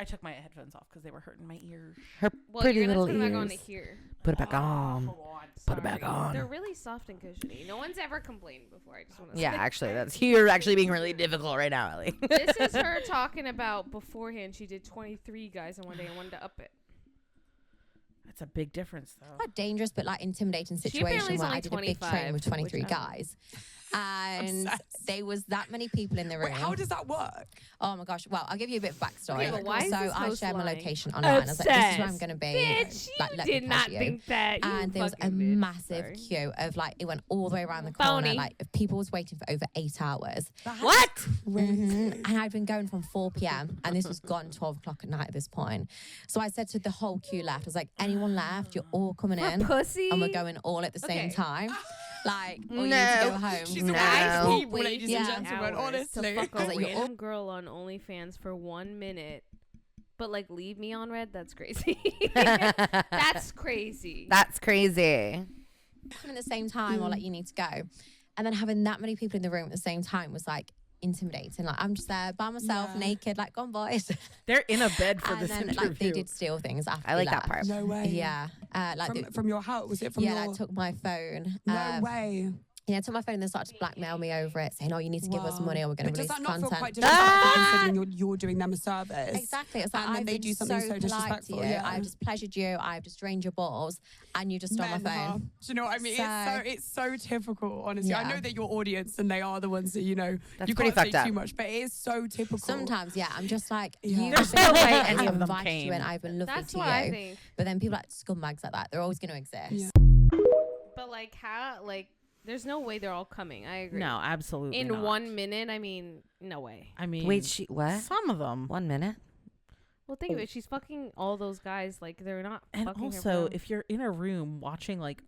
I took my headphones off because they were hurting my ears. Her Well, pretty you're gonna little put it ears. back on to here. Put it back on. Hold on. Put it back Sorry. on. They're really soft and cushiony. No one's ever complained before. I just want to Yeah, say. actually, that's you're actually being really difficult right now, Ellie. This is her talking about beforehand. She did 23 guys in one day and wanted to up it. That's a big difference, though. Quite dangerous, but like intimidating She situation apparently is where only I did a big 25, training with 23 which guys. And there was that many people in the room. Wait, how does that work? Oh my gosh. Well, I'll give you a bit of backstory. Okay, but why is so this I host shared my lying? location online. I was like, this is where I'm going to be. Bitch, Like, you let me did not tell you. think that. You And there was a fucking bitch. massive Sorry. queue of like, it went all the way around the corner. Phony. Like, people was waiting for over 8 hours. What? And I'd been going from 4 p.m. and this was gone 12 o'clock at night at this point. So I said to the whole queue left, I was like, anyone left? You're all coming For in. pussy. And we're going all at the same Okay. time. Like, or you need to No. go home. She's No. a wise No. people, ladies Yeah. and gentlemen. Hours Honestly. to fuck I a was like, you're random girl on OnlyFans for 1 minute, but like leave me on red. That's crazy. That's crazy. That's crazy. At the same time, or like you need to go. And then having that many people in the room at the same time was like intimidating. Like, I'm just there by myself, naked, like, go on, boys. They're in a bed for And this then interview. like they did steal things after I like we that left. part. No way. Yeah. Like From your house? Was it from yeah, your... like, took my phone. No way. Yeah, took my phone and then started to blackmail me over it, saying, oh, you need to give us Wow. money or we're going But to does release that not feel content. quite disrespectful considering you're doing them a service? Exactly. It's like, And then I've they been do something so polite to disrespectful, you. yeah. I've just pleasured you. I've just drained your balls and you just stole my Men, huh? phone. Do you know what I mean? So- It's so typical, honestly. I Yeah. know that your audience and they are the ones that, you know, That's you pretty can't say fucked up. too much, but it is so typical. Sometimes, yeah, I'm just like, Yeah. you There's no way any I've of them invited came. you and I've been lovely That's to what you. I think. But then people like scumbags like that, they're always going to exist. Yeah. But like how? Like there's no way they're all coming. I agree. No, absolutely In not. 1 minute, I mean, no way. I mean, Wait, what? Some of them. 1 minute? Well, think of it. She's fucking all those guys. Like they're not. And fucking her also, for- if you're in a room watching like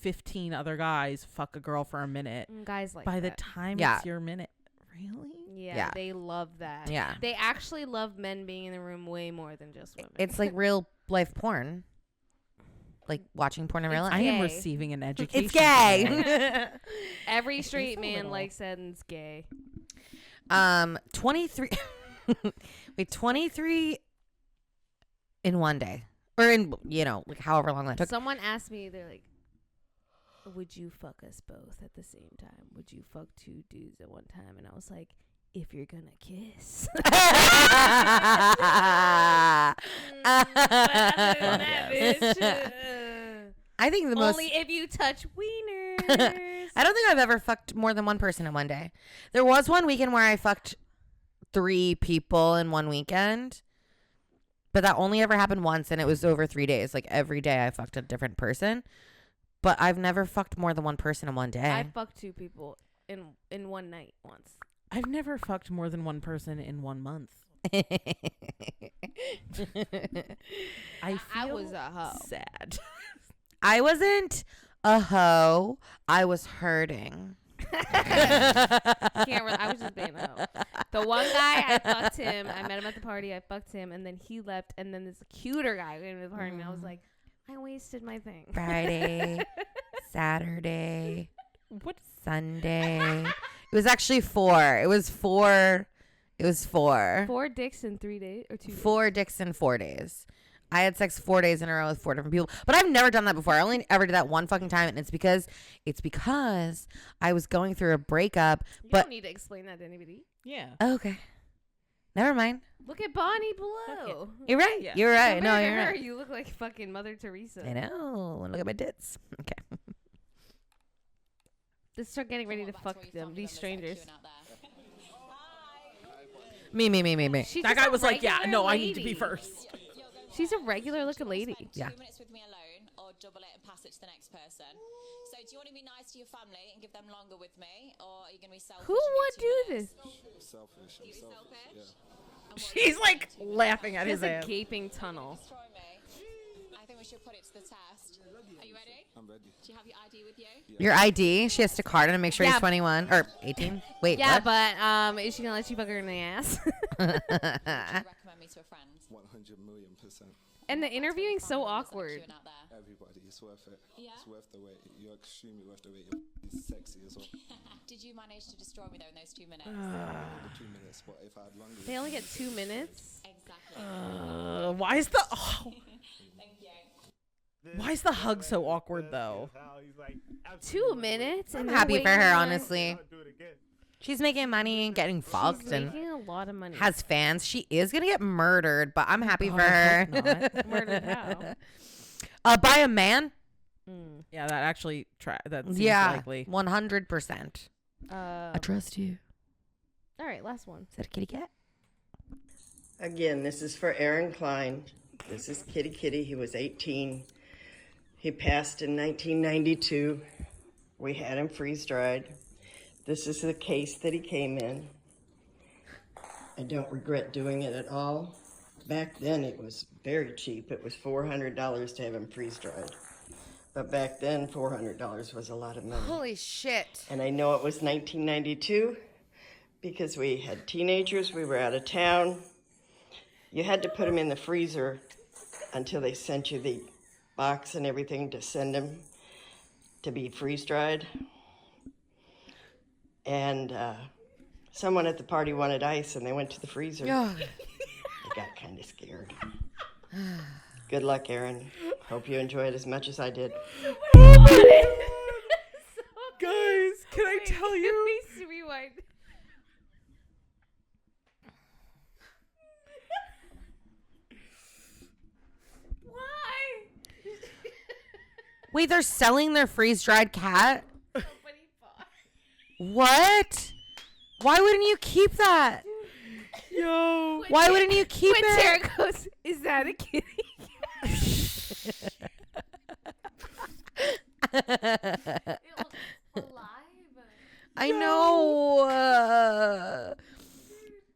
15 other guys fuck a girl for a minute, guys like by the that. time Yeah. it's your minute, really? Yeah, Yeah. they love that. Yeah. They actually love men being in the room way more than just women. It's like real life porn. Like watching porn in real life. I am gay. receiving an education. It's today. gay. Every straight a man little. likes that and it's gay. 23 wait, 23 in one day. Or in, you know, like however long that took. Someone asked me, they're like, would you fuck us both at the same time? Would you fuck 2 dudes at one time? And I was like, if you're gonna kiss. But other than that, bitch, I think the most only if you touch wieners. I don't think I've ever fucked more than one person in one day. There was one weekend where I fucked 3 people in one weekend. But that only ever happened once and it was over 3 days. Like every day I fucked a different person. But I've never fucked more than one person in one day. I fucked 2 people in one night once. I've never fucked more than one person in 1 month. I feel was a hoe. sad. I wasn't a hoe. I was hurting. I was just being a hoe. The one guy, I fucked him. I met him at the party. I fucked him, and then he left. And then this cuter guy came to the party, and I was like, I wasted my thing. Friday, Saturday, What? Sunday. It was actually 4. It was 4. 4 dicks in 3 days or 2 days. 4 dicks in 4 days. I had sex 4 days in a row with 4 different people, but I've never done that before. I only ever did that one fucking time, and it's because I was going through a breakup. You But don't need to explain that to anybody. Yeah. okay, never mind. Look at Bonnie below. You're right. Yeah. You're right. No, Compared to you're her, right. You look like fucking Mother Teresa. I know. Look at my tits. Okay. Let's start getting ready to fuck them. These strangers. Me. She's That just guy a was like, yeah, regular no, I need to be lady. first. She's a regular looking lady. Yeah. 2 minutes with me alone or double it and pass it to the next person. So do you want to be nice to your family and give them longer with me, or are you going to be selfish? Who would do this? Selfish. You selfish? She's like laughing at his There's a ass. gaping tunnel. Destroy me. I think we should put it to the test. Are you ready? I'm ready. Do you have your ID with you? Your ID. She has to card it and make sure he's Yeah. 21 or 18. Wait. Yeah, what? but is she gonna let you fuck her in the ass? Would you recommend me to a friend? 100 million%. And the interviewing's so awkward. Out there. Everybody, it's worth it. Yeah? It's worth the wait. You're extremely worth the wait. You're sexy as well. Did you manage to destroy me though in those 2 minutes? The 2 minutes, but if I had longer. They only get 2 minutes. Exactly. Why is the why is the hug so awkward though? 2 minutes. I'm and happy then for her, waiting honestly. She's making money and getting fucked She's and making a lot of money. has fans. She is gonna get murdered, but I'm happy God, for I her. hope not. Murdered how? By a man? Yeah, that actually that seems Yeah, likely. 100%. I trust you. All right, last one. Is that a kitty cat? Again, this is for Aaron Klein. This is Kitty Kitty. He was 18. He passed in 1992. We had him freeze-dried. This is the case that he came in. I don't regret doing it at all. Back then, it was very cheap. It was $400 to have him freeze-dried. But back then, $400 was a lot of money. Holy shit. And I know it was 1992 because we had teenagers. We were out of town. You had to put them in the freezer until they sent you the box and everything to send them to be freeze-dried. And someone at the party wanted ice, and they went to the freezer. Yeah. I got kind of scared. Good luck, Aaron. Hope you enjoy it as much as I did. Guys, can I tell you? Please rewind. Why? Wait, they're selling their freeze-dried cat? What? Why wouldn't you keep that? Yo. Why wouldn't you keep When it? Tara goes, is that a kitty? I know.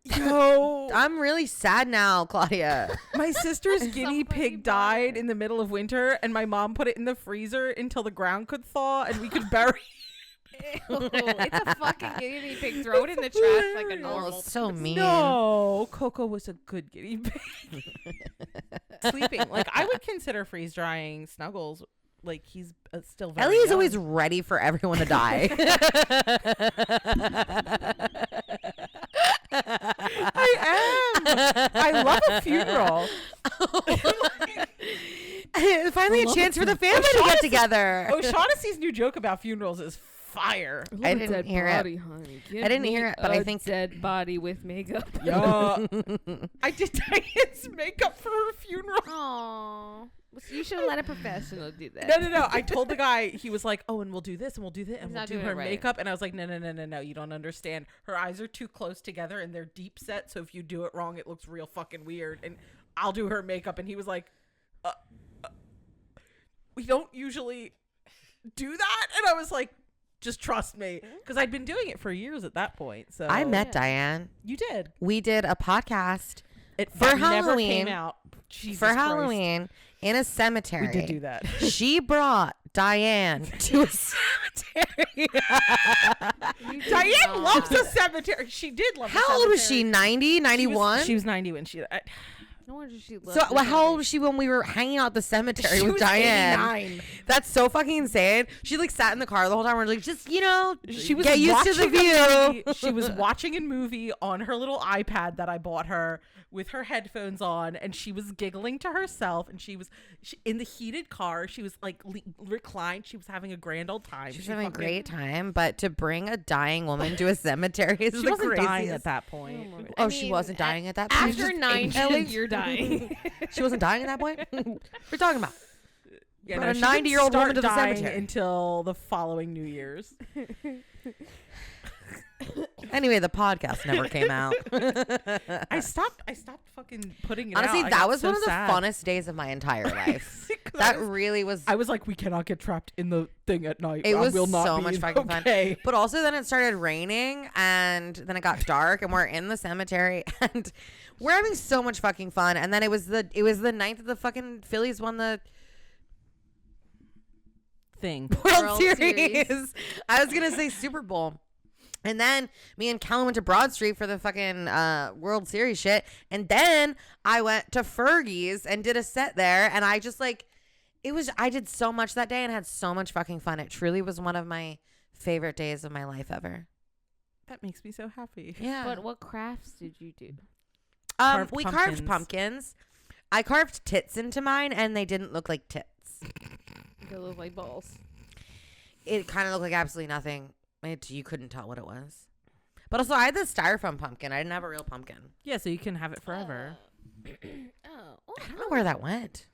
Yo. I'm really sad now, Claudia. My sister's guinea pig died in the middle of winter, and my mom put it in the freezer until the ground could thaw and we could bury It's a fucking guinea pig. Throw it in the trash like a normal. Oh, so mean. No, Coco was a good guinea pig. Sleeping. Like, I would consider freeze drying Snuggles. Like, he's still very Ellie is young. always ready for everyone to die. I am. I love a funeral. Finally a chance for the family to get together. O'Shaughnessy's new joke about funerals is fire. I didn't hear it. Honey. I didn't hear it, but I think dead body with makeup. Yeah. I did Diane's makeup for her funeral. Aww. You should have let a professional do that. No. I told the guy, he was like, oh, and we'll do this and we'll do that and He's we'll not do doing her it right. makeup. And I was like, no. You don't understand. Her eyes are too close together and they're deep set. So if you do it wrong, it looks real fucking weird. And I'll do her makeup. And he was like, we don't usually do that. And I was like, just trust me. Because I'd been doing it for years at that point. So I met Diane. You did. We did a podcast For for Never Halloween. came out. Jesus For Christ. Halloween in a cemetery. We did do that. She brought Diane to a cemetery. Diane loves a cemetery. She did love. How old was she? 90, 91? She was 90 when she. No wonder she So how old was she when we were hanging out at the cemetery with Diane? 89. That's so fucking insane. She like sat in the car the whole time. We're like, just She was get used to the watching a view. movie. She was watching a movie on her little iPad that I bought her with her headphones on, and she was giggling to herself. And she was in the heated car. She was like reclined. She was having a grand old time. She was having a great time, but to bring a dying woman to a cemetery is She the wasn't craziest. dying at that point. Oh, she wasn't dying at that point. After 90, you're dying. She wasn't dying at that point. We're talking about. Yeah, Brought a she didn't 90-year-old woman to the start dying cemetery. until the following New Year's. Anyway, the podcast never came out. I stopped fucking putting it Honestly, out. I that got was so one of the sad. funnest days of my entire life. That really was. I was like, we cannot get trapped in the thing at night. It I was will not so be much fucking okay. fun. But also then it started raining and then it got dark and we're in the cemetery and we're having so much fucking fun. And then it was the night that the fucking Phillies won the Thing. World Series. I was gonna say Super Bowl. And then me and Callum went to Broad Street for the fucking World Series shit. And then I went to Fergie's and did a set there. And I just like, I did so much that day and had so much fucking fun. It truly was one of my favorite days of my life ever. That makes me so happy. Yeah. But what crafts did you do? We carved pumpkins. I carved tits into mine, and they didn't look like tits. They look like balls. It kind of looked like absolutely nothing. You couldn't tell what it was. But also, I had the styrofoam pumpkin. I didn't have a real pumpkin. Yeah, so you can have it forever. I don't know where that went.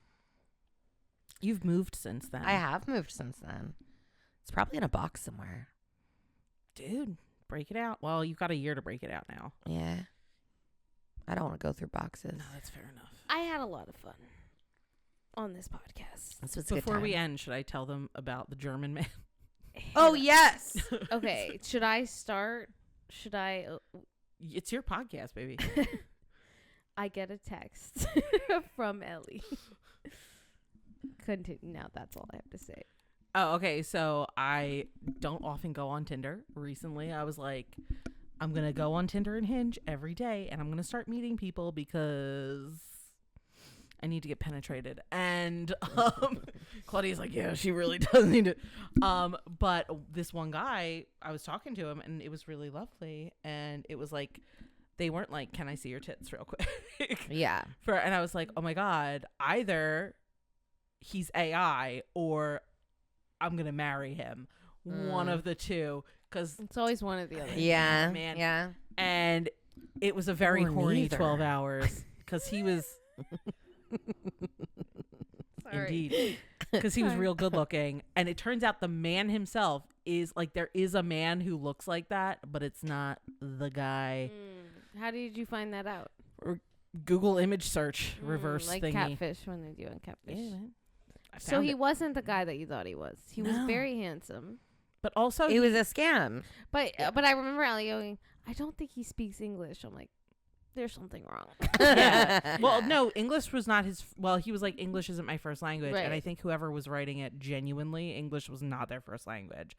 You've moved since then. I have moved since then. It's probably in a box somewhere. Dude, break it out. Well, you've got a year to break it out now. Yeah. I don't want to go through boxes. No, that's fair enough. I had a lot of fun on this podcast. Before we end, should I tell them about the German man? Oh, yes. Okay. Should I start? Should I? It's your podcast, baby. I get a text from Ellie. Continue. Now that's all I have to say. Oh, okay. So I don't often go on Tinder. Recently, I was like, I'm going to go on Tinder and Hinge every day, and I'm going to start meeting people because I need to get penetrated. And Claudia's like, yeah, she really does need it. But this one guy, I was talking to him, and it was really lovely. And it was like, they weren't like, can I see your tits real quick? Yeah. And I was like, oh my God, either he's AI or I'm going to marry him. One of the two. Because it's always one or the other. Yeah. Man. Yeah. And it was a very horny 12 hours because he was... Indeed. Because he was real good looking. And it turns out the man himself is like, there is a man who looks like that, but it's not the guy. How did you find that out? Or Google image search reverse like thingy. Catfish when they do on Catfish. Yeah, so he wasn't the guy that you thought he was. He was very handsome. But also it was a scam. But I remember Ellie going, I don't think he speaks English. I'm like, there's something wrong. Yeah. Well, no, English was not his. Well, he was like, English isn't my first language. Right. And I think whoever was writing it genuinely, English was not their first language.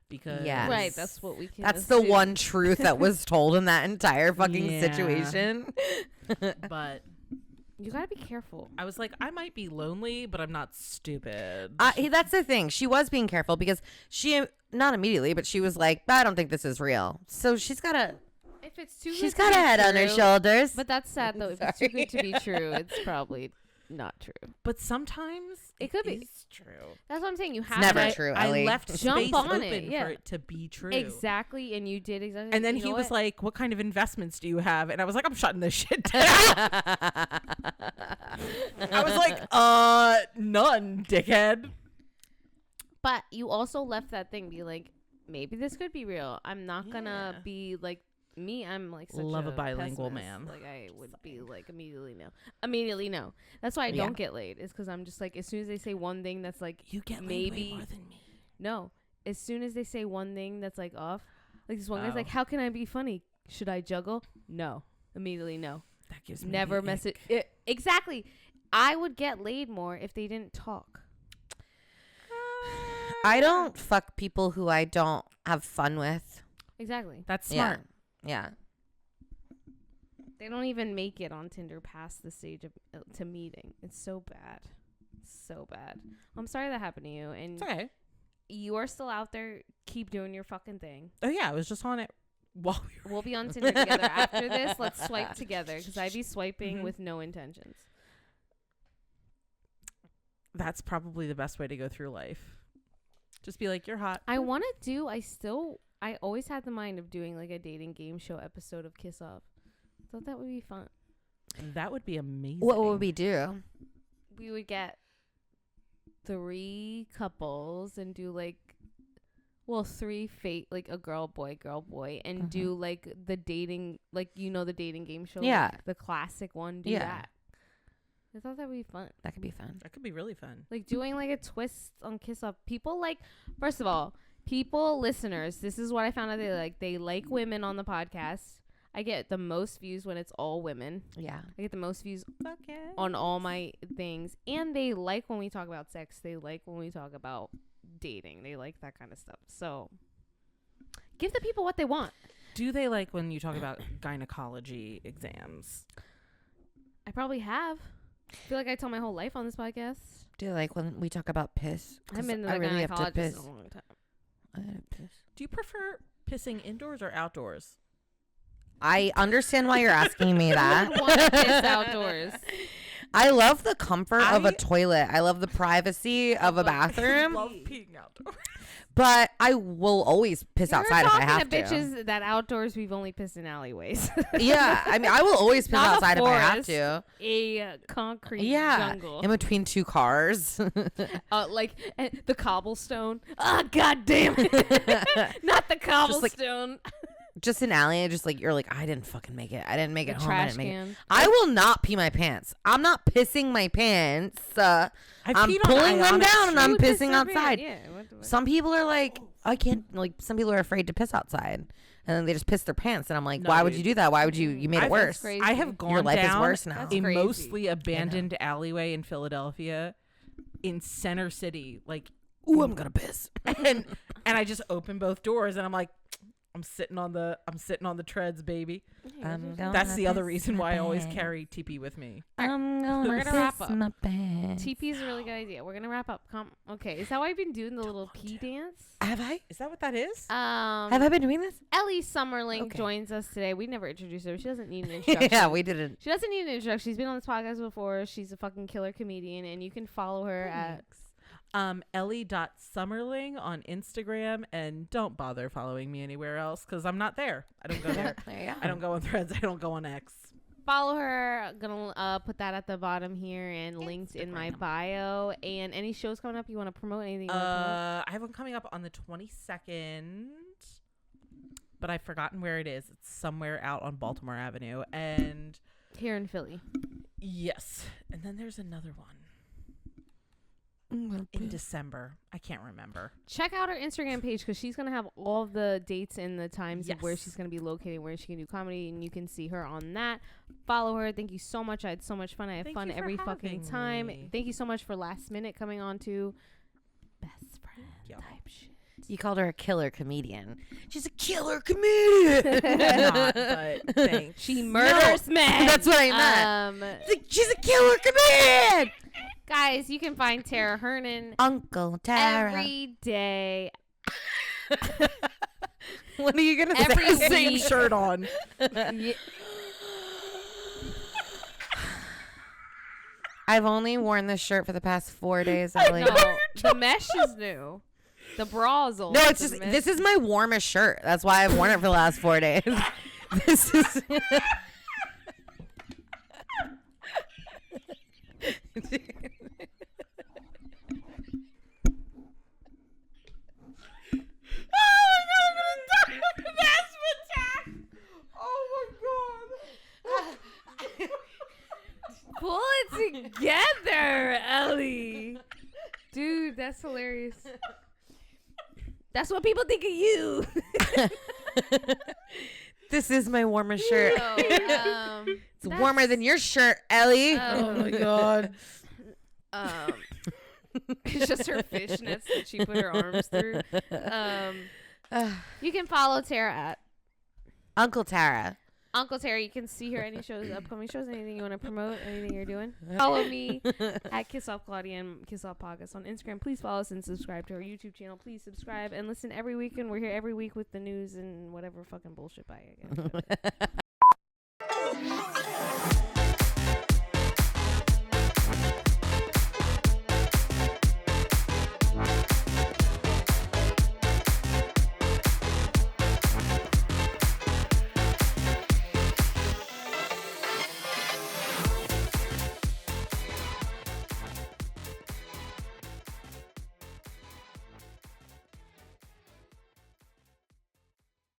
Because right, that's what we can That's assume. the one truth that was told in that entire fucking Yeah. situation. But you gotta be careful. I was like, I might be lonely, but I'm not stupid. That's the thing. She was being careful because she, not immediately, but she was like, I don't think this is real. So she's got to. If it's too She's good got to a be head on her true- shoulders. But that's sad though. If it's too good to be true, it's probably not true. But sometimes it could be. It's true. That's what I'm saying. You have never to true, I Ellie. left jump space on open it, yeah. for it to be true. Exactly, and you did exactly. And then you he know was what? like, what kind of investments do you have? And I was like, I'm shutting this shit down. I was like, none, dickhead. But you also left that thing be like, maybe this could be real. I'm not gonna be like me. I'm like such Love a bilingual pessimist. man. Like I would be like immediately no. That's why I don't get laid. Is because I'm just like, as soon as they say one thing that's like, You get laid maybe way more than me. no. As soon as they say one thing that's like off, like this one guy's like, how can I be funny? Should I juggle? No. Immediately no. That gives me Never the mess ick. it. Exactly. I would get laid more if they didn't talk. I don't fuck people who I don't have fun with. Exactly. That's smart. Yeah. They don't even make it on Tinder past the stage of to meeting. It's so bad. So bad. I'm sorry that happened to you. And It's okay. you are still out there. Keep doing your fucking thing. Oh, yeah. I was just on it while we were. We'll be on Tinder together after this. Let's swipe together because I'd be swiping with no intentions. That's probably the best way to go through life. Just be like, you're hot. I want to do. I always had the mind of doing like a dating game show episode of Kiss Off. Thought that would be fun. That would be amazing. What would we do? We would get 3 couples and do like, 3 like a girl boy and do like the dating, like the dating game show. Yeah. Like, the classic one. Do Yeah. that. I thought that would be fun. That could be fun. That could be really fun. Like doing like a twist on Kiss Off. People like, first of all, listeners, this is what I found out they like women on the podcast. I get the most views when it's all women. Yeah. I get the most views on all my things. And they like when we talk about sex. They like when we talk about dating. They like that kind of stuff. So give the people what they want. Do they like when you talk about gynecology exams? I probably have. I feel like I tell my whole life on this podcast. Do you like when we talk about piss? I've been to I the really have to gynecologist piss. in a long time. I gotta piss. Do you prefer pissing indoors or outdoors? I understand why you're asking me that. I want to piss outdoors. I love the comfort of a toilet. I love the privacy of a bathroom. I love peeing outdoors. But I will always piss outside if I have to. Bitches that outdoors we've only pissed in alleyways. Yeah, I mean, I will always piss Not outside a if I have forest, to. A concrete jungle. In between two cars. Like the cobblestone. Oh, God damn it. Not the cobblestone. Just an alley, just like you're like, I didn't fucking make it. I didn't make it home. I didn't make it. Can. I will not pee my pants. I'm not pissing my pants. I'm pulling them down and I'm pissing outside. Yeah, some people are like, I can't. Like some people are afraid to piss outside, and then they just piss their pants. And I'm like, why would you do that? Why would you? You made it worse. I have gone Your life down is worse now. a mostly abandoned alleyway in Philadelphia, in Center City. Like, ooh, I'm gonna piss. and I just open both doors and I'm like, I'm sitting on the treads, baby. That's the other reason why I always carry TP with me. We're gonna wrap up. TP is a really good idea. We're gonna wrap up. Okay, is that why I've been doing the little pee dance? Have I? Is that what that is? Have I been doing this? Ellie Summerling joins us today. We never introduced her. She doesn't need an introduction. Yeah, we didn't. She doesn't need an introduction. She's been on this podcast before. She's a fucking killer comedian, and you can follow her at Ellie.Summerling on Instagram, and don't bother following me anywhere else because I'm not there. I don't go there. I don't go on Threads. I don't go on X. Follow her. I'm gonna put that at the bottom here and linked in my bio. And any shows coming up you want to promote? Anything? I have one coming up on the 22nd, but I've forgotten where it is. It's somewhere out on Baltimore Avenue and here in Philly. Yes, and then there's another one in December. I can't remember. Check out her Instagram page because she's going to have all of the dates and the times of where she's going to be located, where she can do comedy, and you can see her on that. Follow her. Thank you so much. I had so much fun. I have fun every fucking time. Thank you so much for last minute coming on to Best Friend type shit. You called her a killer comedian. She's a killer comedian. Not, but thanks. She murders men. That's what I meant. She's a killer comedian. Guys, you can find Tara Hernan, Uncle Tara, every day. What are you gonna every say? Same shirt on. I've only worn this shirt for the past 4 days, Ellie. No, the mesh is new. The bra is old. No, it's just this is my warmest shirt. That's why I've worn it for the last 4 days. This is. Pull it together, Ellie. Dude, that's hilarious. That's what people think of you. This is my warmest shirt. It's warmer than your shirt, Ellie. Oh my god. It's just her fishnets that she put her arms through. You can follow Tara at Uncle Tara. Uncle Tara. You can see her any shows, upcoming shows, anything you want to promote, anything you're doing. Follow me at Kiss Off Claudia and Kiss Off Podcast on Instagram. Please follow us and subscribe to our YouTube channel. Please subscribe and listen every week. And we're here every week with the news and whatever fucking bullshit by again.